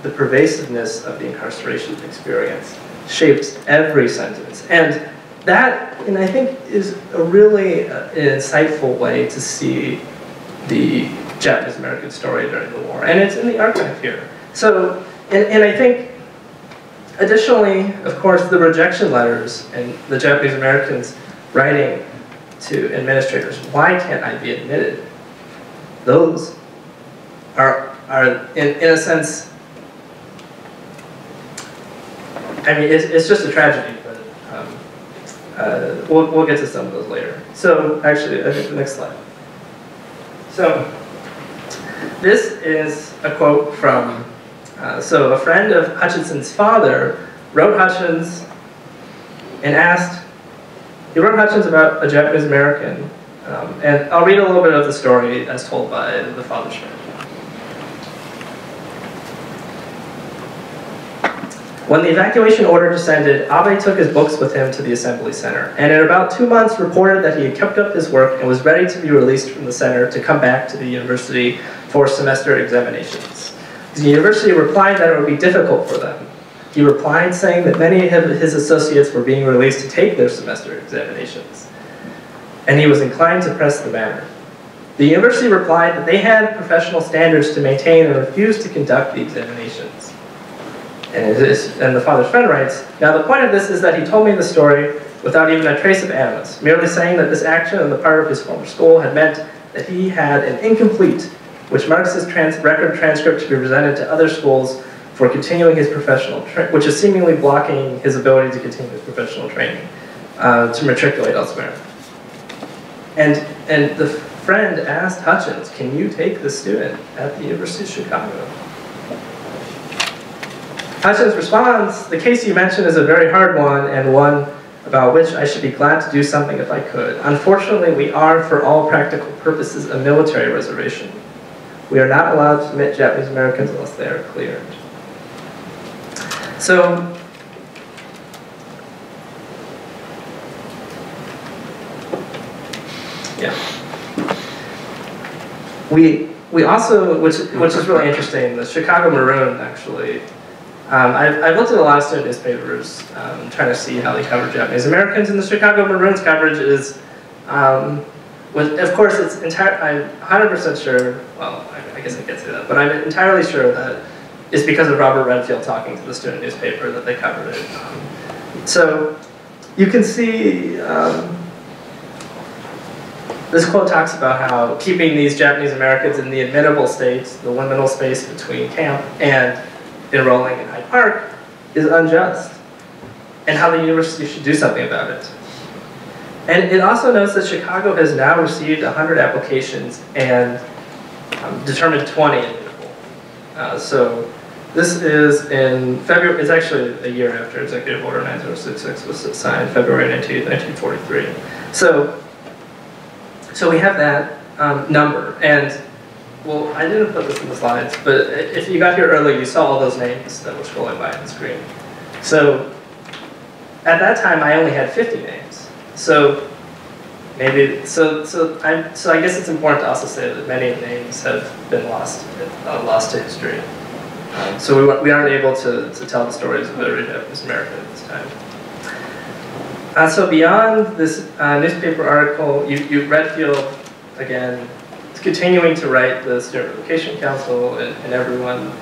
the pervasiveness of the incarceration experience shapes every sentence. And that, and I think, is a really insightful way to see the Japanese American story during the war. And it's in the archive here. So, and I think, additionally, of course, the rejection letters and the Japanese Americans writing to administrators, why can't I be admitted? Those are in a sense, I mean, it's just a tragedy, but we'll get to some of those later. So, actually, I think the next slide. So, this is a quote from, so a friend of Hutchinson's father wrote Hutchins and asked, he wrote Hutchins about a Japanese American, and I'll read a little bit of the story as told by the father's friend. When the evacuation order descended, Abe took his books with him to the assembly center, and in about 2 months reported that he had kept up his work and was ready to be released from the center to come back to the university for semester examinations. The university replied that it would be difficult for them. He replied saying that many of his associates were being released to take their semester examinations, and he was inclined to press the matter. The university replied that they had professional standards to maintain and refused to conduct the examinations. And the father's friend writes, now the point of this is that he told me the story without even a trace of animus, merely saying that this action on the part of his former school had meant that he had an incomplete, which marks his record transcript to be presented to other schools for continuing his professional, which is seemingly blocking his ability to continue his professional training, to matriculate elsewhere. And the friend asked Hutchins, can you take this student at the University of Chicago? Hutchins responds, the case you mentioned is a very hard one and one about which I should be glad to do something if I could. Unfortunately, we are, for all practical purposes, a military reservation. We are not allowed to admit Japanese Americans unless they are cleared. So, yeah. We also, which is really interesting, the Chicago Maroon actually. I've looked at a lot of student newspapers trying to see how they cover Japanese Americans, and the Chicago Maroon's coverage is, of course, it's I'm 100% sure. Well, I guess I can't say that, but I'm entirely sure that it's because of Robert Redfield talking to the student newspaper that they covered it. So you can see. This quote talks about how keeping these Japanese Americans in the admittable states, the liminal space between camp and enrolling in Hyde Park, is unjust, and how the university should do something about it. And it also notes that Chicago has now received 100 applications and determined 20 admittable. So this is in February, it's actually a year after Executive Order 9066 was signed, February 19th, 1943. So we have that number, and well, I didn't put this in the slides, but if you got here early, you saw all those names that were scrolling by on the screen. So at that time, I only had 50 names. So maybe so I guess it's important to also say that many names have been lost to history. So we aren't able to tell the stories of every Japanese American at this time. So beyond this newspaper article, Redfield, again, is continuing to write the Student Relocation Council and everyone,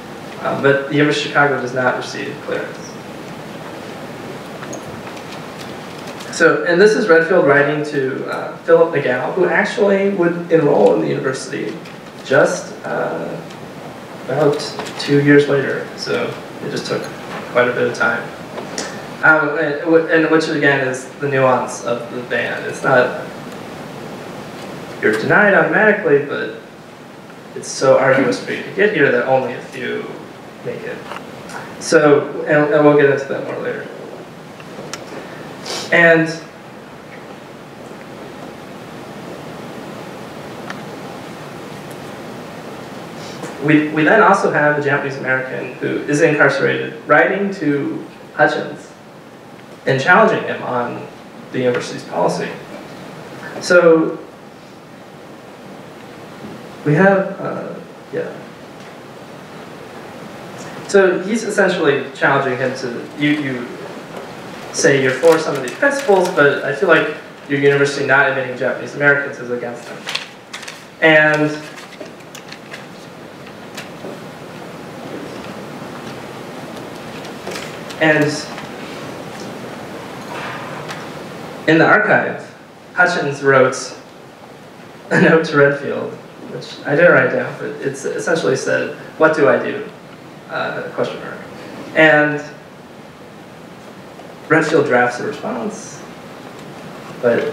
but the University of Chicago does not receive clearance. So, and this is Redfield writing to Philip Nagel, who actually would enroll in the university just about 2 years later. So it just took quite a bit of time. And which again is the nuance of the ban. It's not, you're denied automatically, but it's so arduous for you to get here that only a few make it. So, and we'll get into that more later. And we then also have a Japanese American who is incarcerated writing to Hutchins and challenging him on the university's policy. So we have, yeah. So he's essentially challenging him to, you say you're for some of these principles, but I feel like your university not admitting Japanese Americans is against them. And in the archive, Hutchins wrote a note to Redfield, which I didn't write down, but it's essentially said, "What do I do?" Question mark. And Redfield drafts a response, but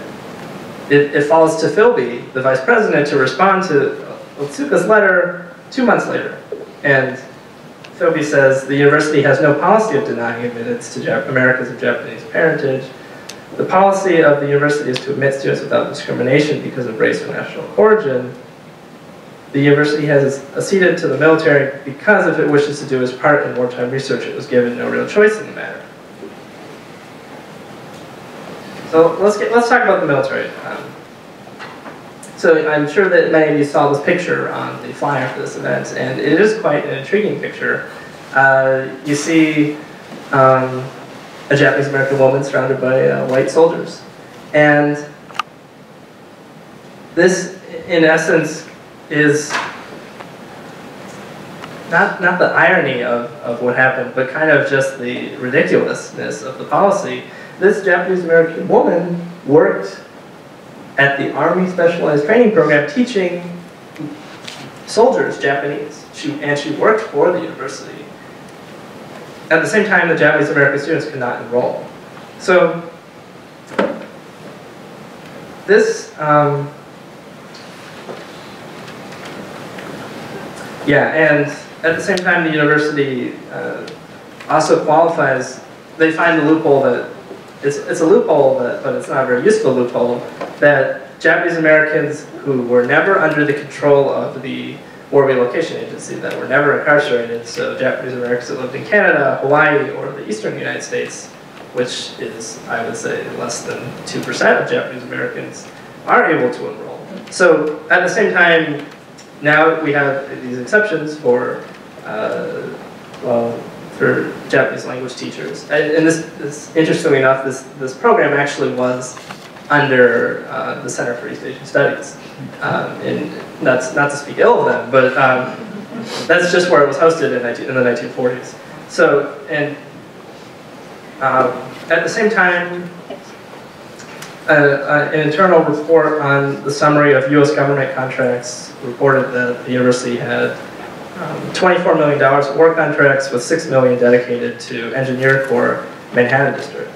it falls to Philby, the vice president, to respond to Otsuka's letter 2 months later. And Philby says, the university has no policy of denying admittance to Americans of Japanese parentage. The policy of the university is to admit students without discrimination because of race or national origin. The university has acceded to the military because if it wishes to do its part in wartime research, it was given no real choice in the matter. So let's talk about the military. So I'm sure that many of you saw this picture on the flyer for this event, and it is quite an intriguing picture. You see a Japanese American woman surrounded by white soldiers. And this, in essence, is not the irony of what happened, but kind of just the ridiculousness of the policy. This Japanese American woman worked at the Army Specialized Training Program teaching soldiers Japanese. And she worked for the university. At the same time, the Japanese American students could not enroll. So this, yeah, and at the same time, the university also qualifies, they find the loophole that it's a loophole, but it's not a very useful loophole, that Japanese Americans who were never under the control of the War Relocation Agency, that were never incarcerated, so Japanese Americans that lived in Canada, Hawaii, or the eastern United States, which is, I would say, less than 2% of Japanese Americans, are able to enroll. So at the same time, now we have these exceptions for, for Japanese language teachers. And this interestingly enough, this program actually was under the Center for East Asian Studies. And that's not to speak ill of them, but that's just where it was hosted in the 1940s. So, and at the same time, an internal report on the summary of U.S. government contracts reported that the university had $24 million of war contracts with $6 million dedicated to Engineer Corps Manhattan District.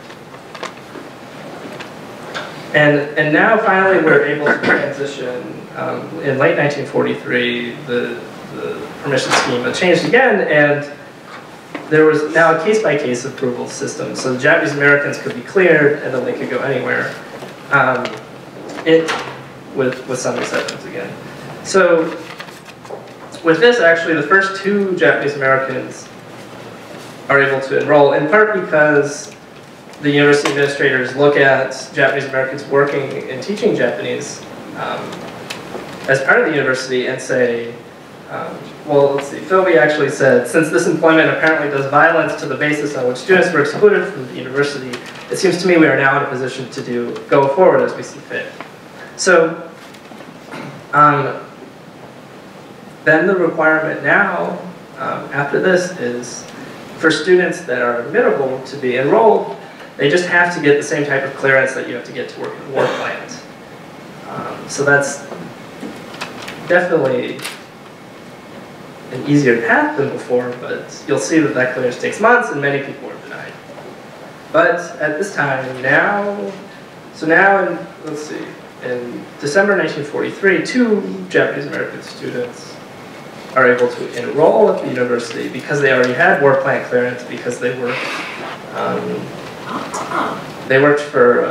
And now finally we're able to transition. In late 1943, the permission scheme had changed again, and there was now a case-by-case approval system. So the Japanese Americans could be cleared, and then they could go anywhere. With some exceptions again. So with this, actually, the first 2 Japanese Americans are able to enroll, in part because the university administrators look at Japanese Americans working and teaching Japanese as part of the university and say, well, let's see, Philby actually said, since this employment apparently does violence to the basis on which students were excluded from the university, it seems to me we are now in a position to go forward as we see fit. So, then the requirement now, after this, is for students that are admittable to be enrolled, they just have to get the same type of clearance that you have to get to work in a war plant. So that's definitely an easier path than before, but you'll see that that clearance takes months and many people are denied. But at this time, let's see, in December 1943, 2 Japanese American students are able to enroll at the university because they already had war plant clearance, because they worked for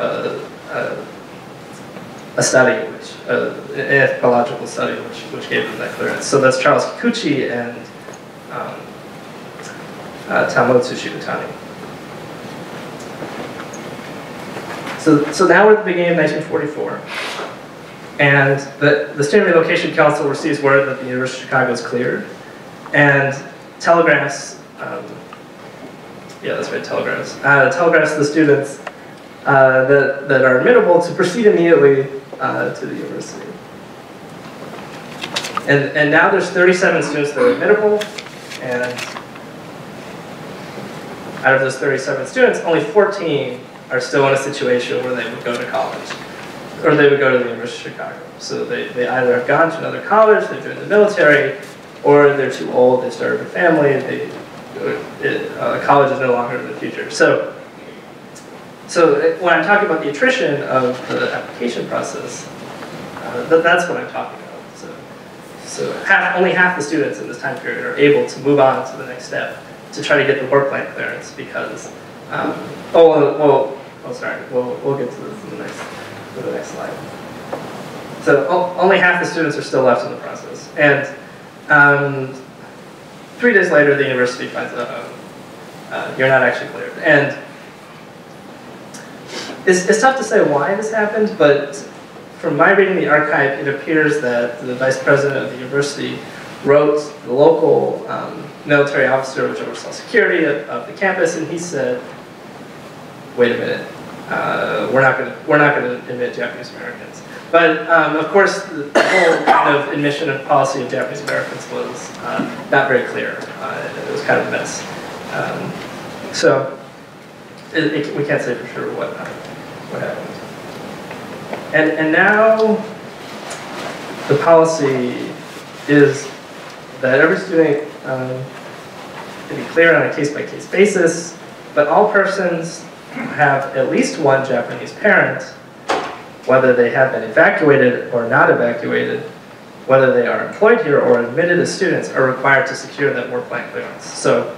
a study, an anthropological study, which gave them that clearance. So that's Charles Kikuchi and Tamotsu Shibutani. So now we're at the beginning of 1944, and the Student Relocation Council receives word that the University of Chicago is cleared, and telegraphs, telegraphs the students that are admittable to proceed immediately to the university. And now there's 37 students that are admittable, and out of those 37 students, only 14 are still in a situation where they would go to college, or they would go to the University of Chicago. So they either have gone to another college, they've joined the military, or they're too old, they started a family, college is no longer in the future. So when I'm talking about the attrition of the application process, that's what I'm talking about. So only half the students in this time period are able to move on to the next step to try to get the war plant clearance because, we'll get to this in the next slide. So only half the students are still left in the process. And 3 days later, the university finds out, you're not actually cleared. And it's tough to say why this happened, but from my reading the archive, it appears that the vice president of the university wrote the local military officer, which oversaw security of the campus, and he said, "Wait a minute, we're not going to admit Japanese Americans." But of course, the whole kind of admission of policy of Japanese Americans was not very clear. It was kind of a mess. So we can't say for sure what happened. And now the policy is that every student can be cleared on a case-by-case basis, but all persons have at least one Japanese parent, whether they have been evacuated or not evacuated, whether they are employed here or admitted as students, are required to secure that war plant clearance. So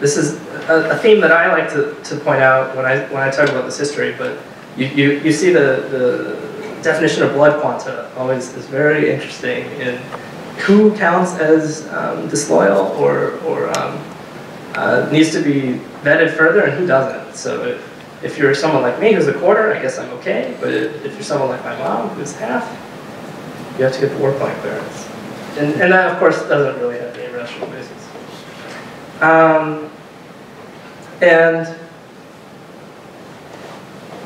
this is a theme that I like to point out when I talk about this history, but you see the definition of blood quanta always is very interesting in who counts as disloyal or needs to be vetted further and who doesn't. So if you're someone like me who's a quarter, I guess I'm okay, but if you're someone like my mom who's half, you have to get the war plan clearance. And that, of course, doesn't really have any rational basis. And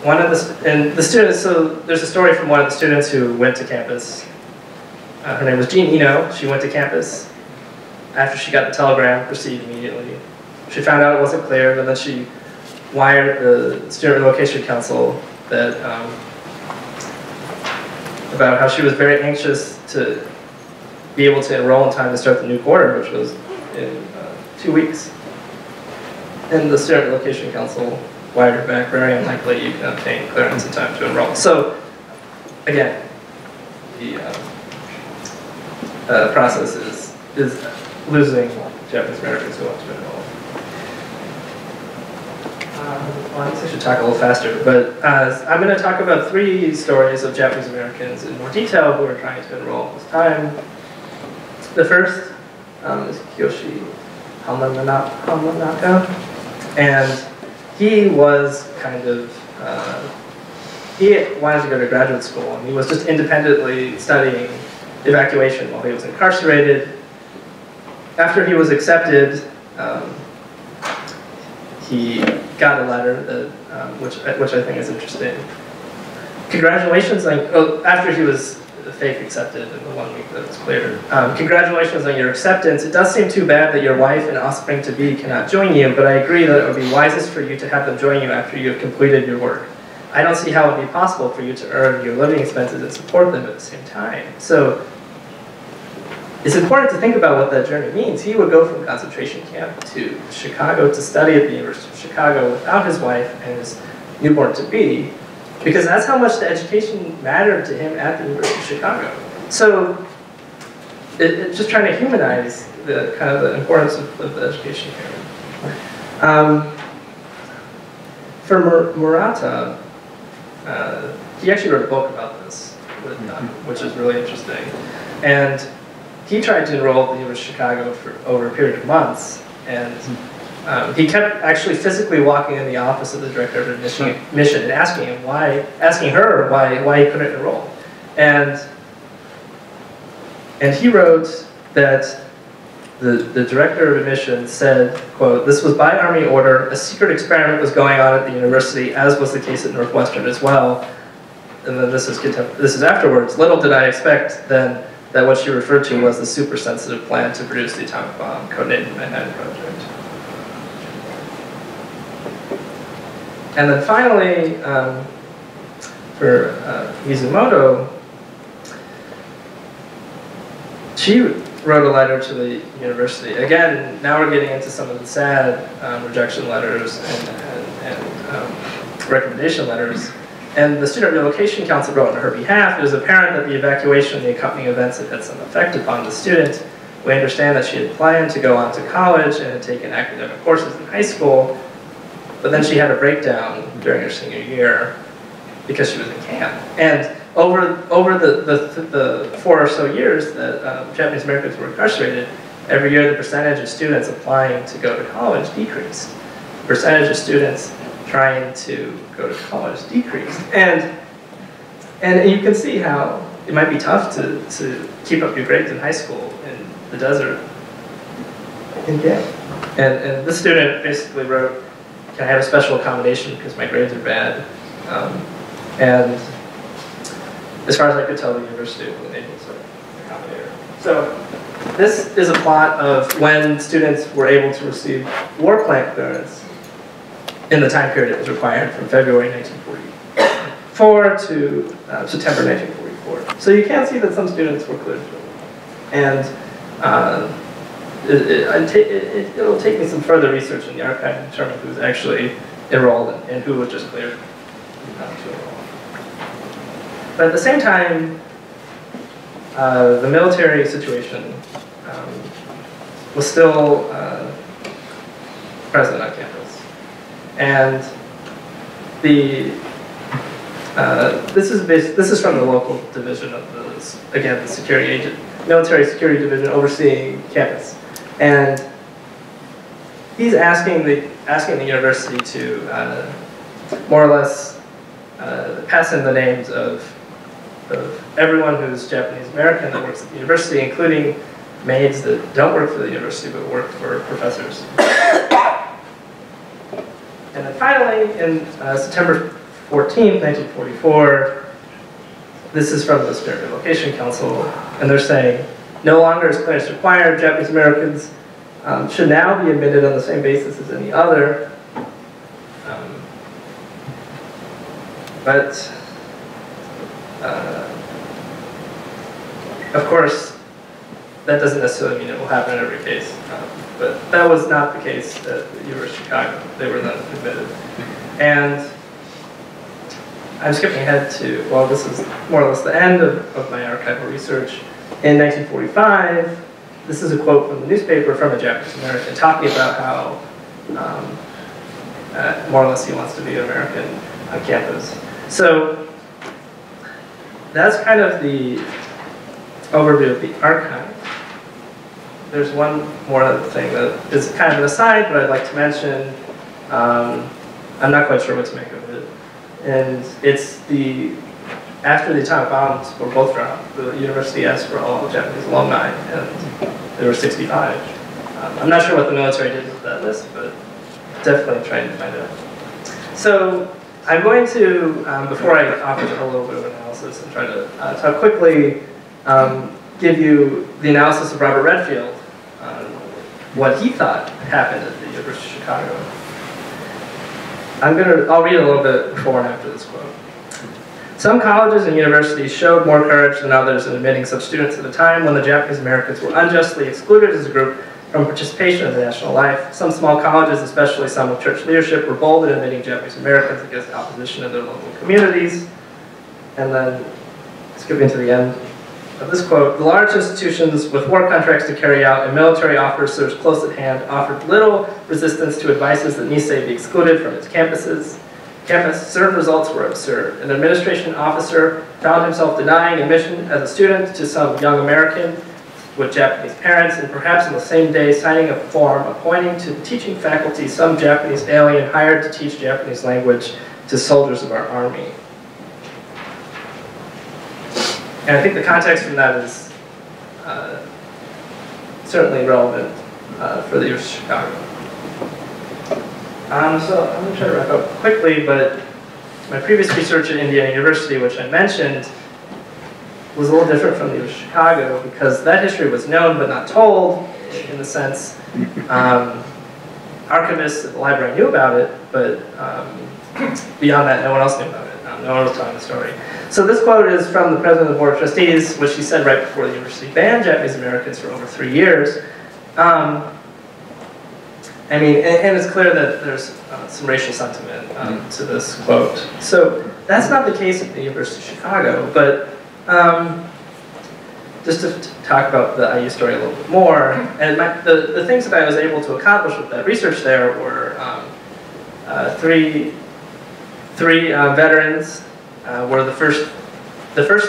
one of the students, so there's a story from one of the students who went to campus. Her name was Jean Eno. She went to campus. After she got the telegram, proceeded immediately. She found out it wasn't clear, and then she wired the Student Relocation Council that, about how she was very anxious to be able to enroll in time to start the new quarter, which was in 2 weeks. And the Student Relocation Council wired her back, very unlikely you can obtain clearance in time to enroll. So, again, the process is losing Japanese Americans who want to enroll. Well, I guess I should talk a little faster, but I'm going to talk about 3 stories of Japanese Americans in more detail who are trying to enroll this time. The first is Kiyoshi Hamanaka, and he was kind of, he wanted to go to graduate school, and he was just independently studying evacuation while he was incarcerated. After he was accepted, he got a letter that, which I think is interesting. Congratulations on, after he was fake accepted in the 1 week that was cleared. Congratulations on your acceptance. It does seem too bad that your wife and offspring-to-be cannot join you, but I agree that it would be wisest for you to have them join you after you have completed your work. I don't see how it would be possible for you to earn your living expenses and support them at the same time. So it's important to think about what that journey means. He would go from concentration camp to Chicago to study at the University of Chicago without his wife and his newborn-to-be, because that's how much the education mattered to him at the University of Chicago. So it's just trying to humanize the kind of the importance of the education here. For Murata, he actually wrote a book about this, which is really interesting. And he tried to enroll at the University of Chicago for over a period of months, and he kept actually physically walking in the office of the director of admission and asking her why he couldn't enroll. And he wrote that the director of admissions said, quote, "This was by Army order. A secret experiment was going on at the university, as was the case at Northwestern as well." And then this is afterwards. "Little did I expect then that what she referred to was the super-sensitive plan to produce the atomic bomb, codenamed Manhattan Project." And then finally, for Mizumoto, she wrote a letter to the university. Again, now we're getting into some of the sad rejection letters and recommendation letters. And the Student Relocation Council wrote on her behalf, "It is apparent that the evacuation and the accompanying events have had some effect upon the student. We understand that she had planned to go on to college and had taken academic courses in high school, but then she had a breakdown during her senior year because she was in camp." And over the 4 or so years that Japanese Americans were incarcerated, every year the percentage of students applying to go to college decreased. The percentage of students trying to go to college decreased. And you can see how it might be tough to keep up your grades in high school in the desert in camp. And this student basically wrote, "Can I have a special accommodation because my grades are bad?" And as far as I could tell, the university wasn't able to accommodate her. So this is a plot of when students were able to receive war plan clearance in the time period it was required, from February 1944 to September 1944. So you can see that some students were cleared. And it'll take me some further research in the archive to determine who's actually enrolled and who was just cleared not to enroll. But at the same time, the military situation was still present on campus. And this is from the local division of the, again, the security agent, military security division overseeing campus. And he's asking the university to more or less pass in the names of everyone who's Japanese American that works at the university, including maids that don't work for the university but work for professors. And then finally, in September 14th, 1944, this is from the Spirit Relocation Council, and they're saying, no longer is clearance required, Japanese Americans should now be admitted on the same basis as any other. But of course, that doesn't necessarily mean it will happen in every case. But that was not the case at the University of Chicago. They were then admitted. And I'm skipping ahead to, well, this is more or less the end of my archival research. In 1945, this is a quote from the newspaper from a Japanese American talking about how more or less he wants to be an American on campus. So that's kind of the overview of the archive. There's one more thing that is kind of an aside, but I'd like to mention. I'm not quite sure what to make of it. And it's after the atomic bombs were both dropped, the university asked for all Japanese alumni, and there were 65. I'm not sure what the military did with that list, but definitely trying to find out. So I'm going to, before I offer a little bit of analysis and try to talk quickly, give you the analysis of Robert Redfield on what he thought happened at the University of Chicago. I'll read a little bit before and after this quote. Some colleges and universities showed more courage than others in admitting such students at a time when the Japanese Americans were unjustly excluded as a group from participation in the national life. Some small colleges, especially some with church leadership, were bold in admitting Japanese Americans against opposition in their local communities. And then, skipping to the end of this quote, the large institutions with war contracts to carry out and military officers close at hand offered little resistance to advices that Nisei be excluded from its campuses. Certain results were absurd. An administration officer found himself denying admission as a student to some young American with Japanese parents, and perhaps on the same day signing a form appointing to the teaching faculty some Japanese alien hired to teach Japanese language to soldiers of our army. And I think the context from that is certainly relevant for the University of Chicago. So I'm going to try to wrap up quickly, but my previous research at Indiana University, which I mentioned, was a little different from the University of Chicago because that history was known but not told, in the sense archivists at the library knew about it, but beyond that, no one else knew about it. No one was telling the story. So this quote is from the president of the Board of Trustees, which she said right before the university banned Japanese Americans for over 3 years. I mean, and it's clear that there's some racial sentiment to this quote. So that's not the case at the University of Chicago, but just to talk about the IU story a little bit more, and the things that I was able to accomplish with that research there were three veterans were the first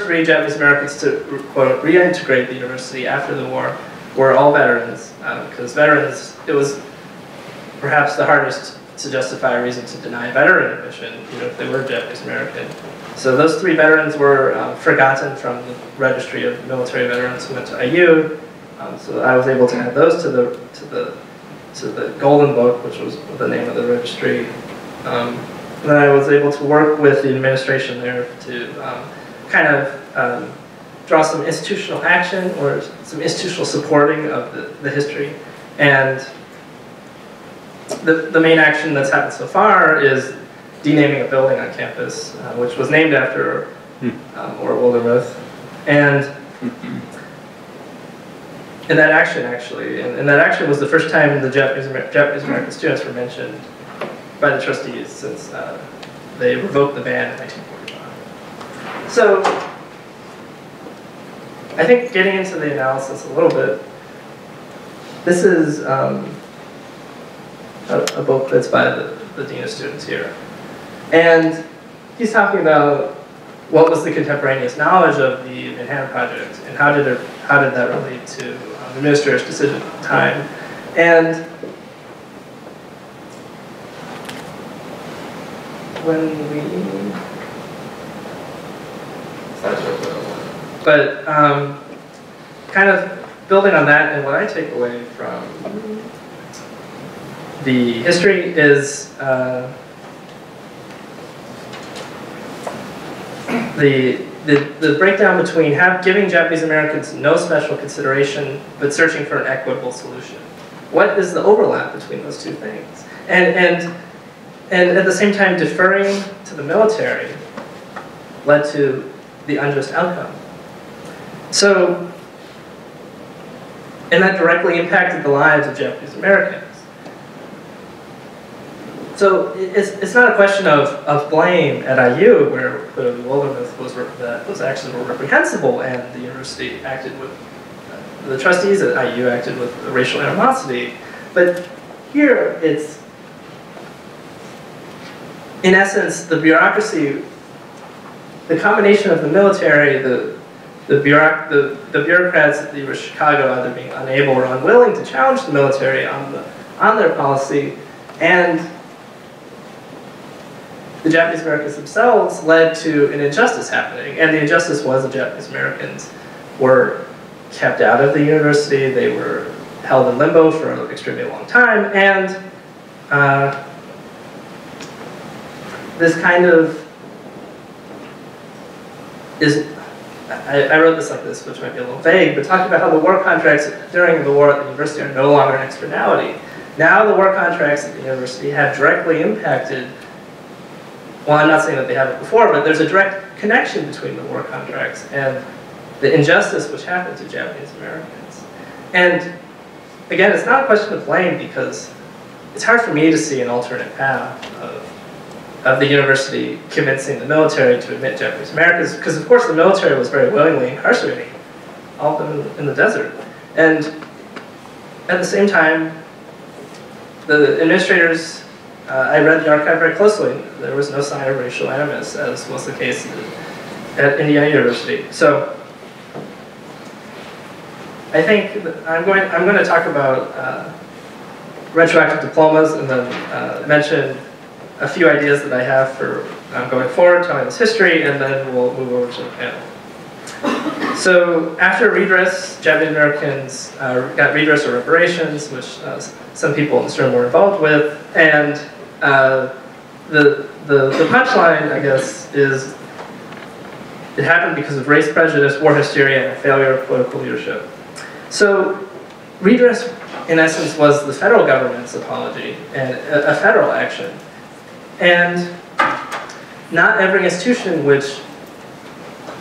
3 Japanese Americans to, quote, reintegrate the university after the war were all veterans, because veterans, it was perhaps the hardest to justify a reason to deny veteran admission, even if they were Japanese American. So those 3 veterans were forgotten from the registry of military veterans who went to IU. So I was able to add those to the Golden Book, which was the name of the registry. And then I was able to work with the administration there to kind of draw some institutional action or some institutional supporting of the history. And the main action that's happened so far is denaming a building on campus, which was named after Ora Wildermuth. And in that action, actually, and that action was the first time the Japanese American students were mentioned by the trustees since they revoked the ban in 1945. So I think getting into the analysis a little bit, this is a book that's by the Dean of Students here. And he's talking about what was the contemporaneous knowledge of the Manhattan Project, and how did that relate to the administrator's decision at the time. And when we, but kind of building on that, and what I take away from the history is the breakdown between giving Japanese Americans no special consideration, but searching for an equitable solution. What is the overlap between those two things? And at the same time, deferring to the military led to the unjust outcome. So, and that directly impacted the lives of Japanese Americans. So it's not a question of blame at IU, where clearly Wildermuth was actually more reprehensible, and the university acted with, the trustees at IU acted with racial animosity. But here it's, in essence, the bureaucracy, the combination of the military, the bureaucrats at the University of Chicago either being unable or unwilling to challenge the military on their policy, and the Japanese Americans themselves led to an injustice happening. And the injustice was the Japanese Americans were kept out of the university, they were held in limbo for an extremely long time, and this kind of is, I wrote this like this, which might be a little vague, but talking about how the war contracts during the war at the university are no longer an externality. Now the war contracts at the university have directly impacted, well, I'm not saying that they haven't before, but there's a direct connection between the war contracts and the injustice which happened to Japanese Americans. And again, it's not a question of blame, because it's hard for me to see an alternate path of the university convincing the military to admit Japanese Americans, because of course the military was very willingly incarcerating all of them in the desert. And at the same time, the administrators, I read the archive very closely. There was no sign of racial animus, as was the case at Indiana University. So I think I'm going to talk about retroactive diplomas, and then mention a few ideas that I have for going forward, telling this history, and then we'll move over to the panel. So after redress, Japanese Americans got redress or reparations, which some people in this room were involved with, and the punchline, I guess, is it happened because of race prejudice, war hysteria, and a failure of political leadership. So redress, in essence, was the federal government's apology and a federal action. And not every institution which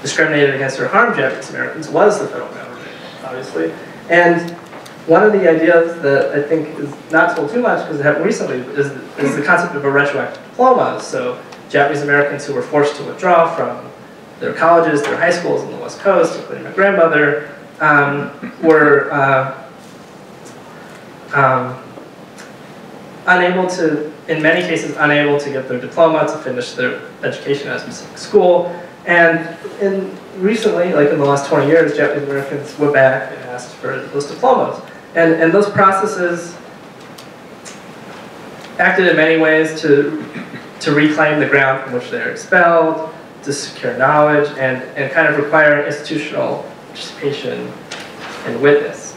discriminated against or harmed Japanese Americans was the federal government, obviously. And one of the ideas that I think is not told too much, because it happened recently, is the concept of a retroactive diploma. So Japanese Americans who were forced to withdraw from their colleges, their high schools on the West Coast, including my grandmother, were unable to, in many cases, unable to get their diploma to finish their education at a specific school. And recently, like in the last 20 years, Japanese Americans went back and asked for those diplomas. And those processes acted in many ways to reclaim the ground from which they're expelled, to secure knowledge, and kind of require institutional participation and witness.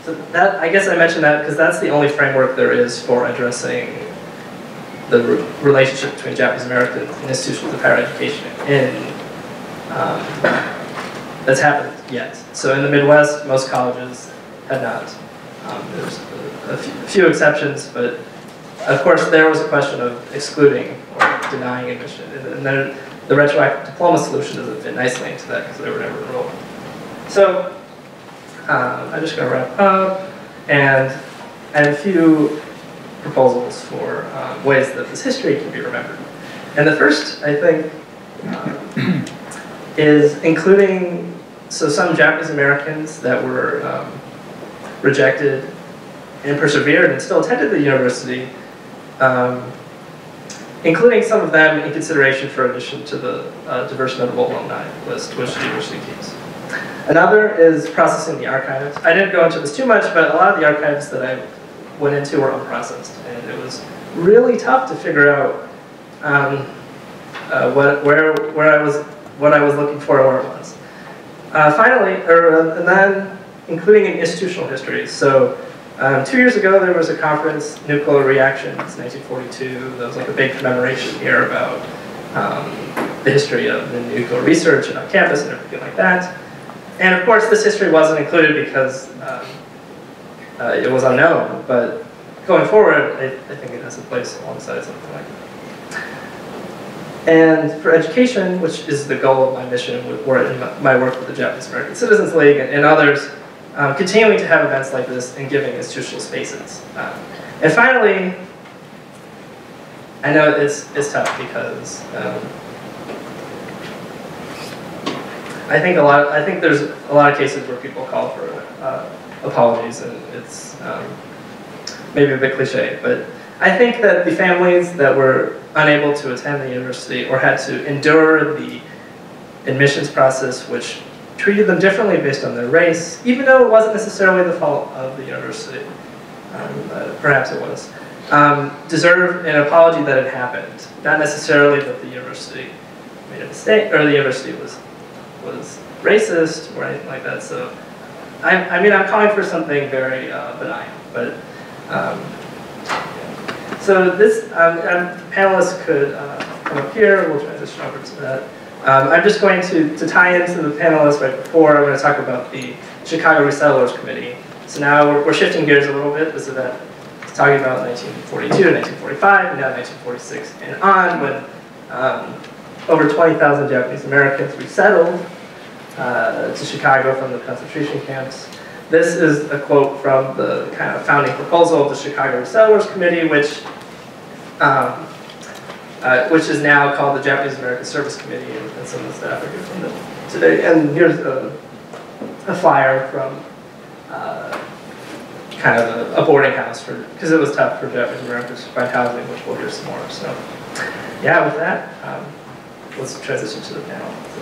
So that, I guess I mentioned that because that's the only framework there is for addressing the relationship between Japanese Americans and institutions of higher education that's happened yet. So in the Midwest, most colleges have not. There's a few exceptions, but of course there was a question of excluding or denying admission. And then the retroactive diploma solution doesn't fit nicely into that because they were never enrolled. So I'm just going to wrap up, and I have a few proposals for ways that this history can be remembered. And the first, I think, is including some Japanese Americans that were rejected and persevered and still attended the university, including some of them in consideration for admission to the diverse notable alumni list, which the university keeps. Another is processing the archives. I didn't go into this too much, but a lot of the archives that I went into were unprocessed, and it was really tough to figure out what I was looking for and where it was. Finally, and then including in institutional history. So 2 years ago, there was a conference, Nuclear Reactions, 1942. There was like a big commemoration here about the history of the nuclear research on campus and everything like that. And of course, this history wasn't included because it was unknown. But going forward, I think it has a place alongside something like that. And for education, which is the goal of my mission, my work with the Japanese American Citizens League and others, continuing to have events like this and giving institutional spaces. And finally, I know it's tough because I think there's a lot of cases where people call for apologies, and it's maybe a bit cliche, but I think that the families that were unable to attend the university or had to endure the admissions process, which treated them differently based on their race, even though it wasn't necessarily the fault of the university, perhaps it was, deserve an apology that it happened, not necessarily that the university made a mistake, or the university was racist or anything like that. So, I mean, I'm calling for something very benign, but so this, the panelists could come up here. We'll transition over to that. I'm just going to tie into the panelists right before. I'm going to talk about the Chicago Resettlers Committee. So now we're shifting gears a little bit. This event is talking about 1942, 1945, and now 1946 and on, when over 20,000 Japanese Americans resettled to Chicago from the concentration camps. This is a quote from the kind of founding proposal of the Chicago Resettlers Committee, which is now called the Japanese American Service Committee, and some of the staff are here from them today. And here's a flyer from kind of a boarding house, because it was tough for Japanese Americans to find housing, which we'll hear some more. So yeah, with that, let's transition to the panel. So.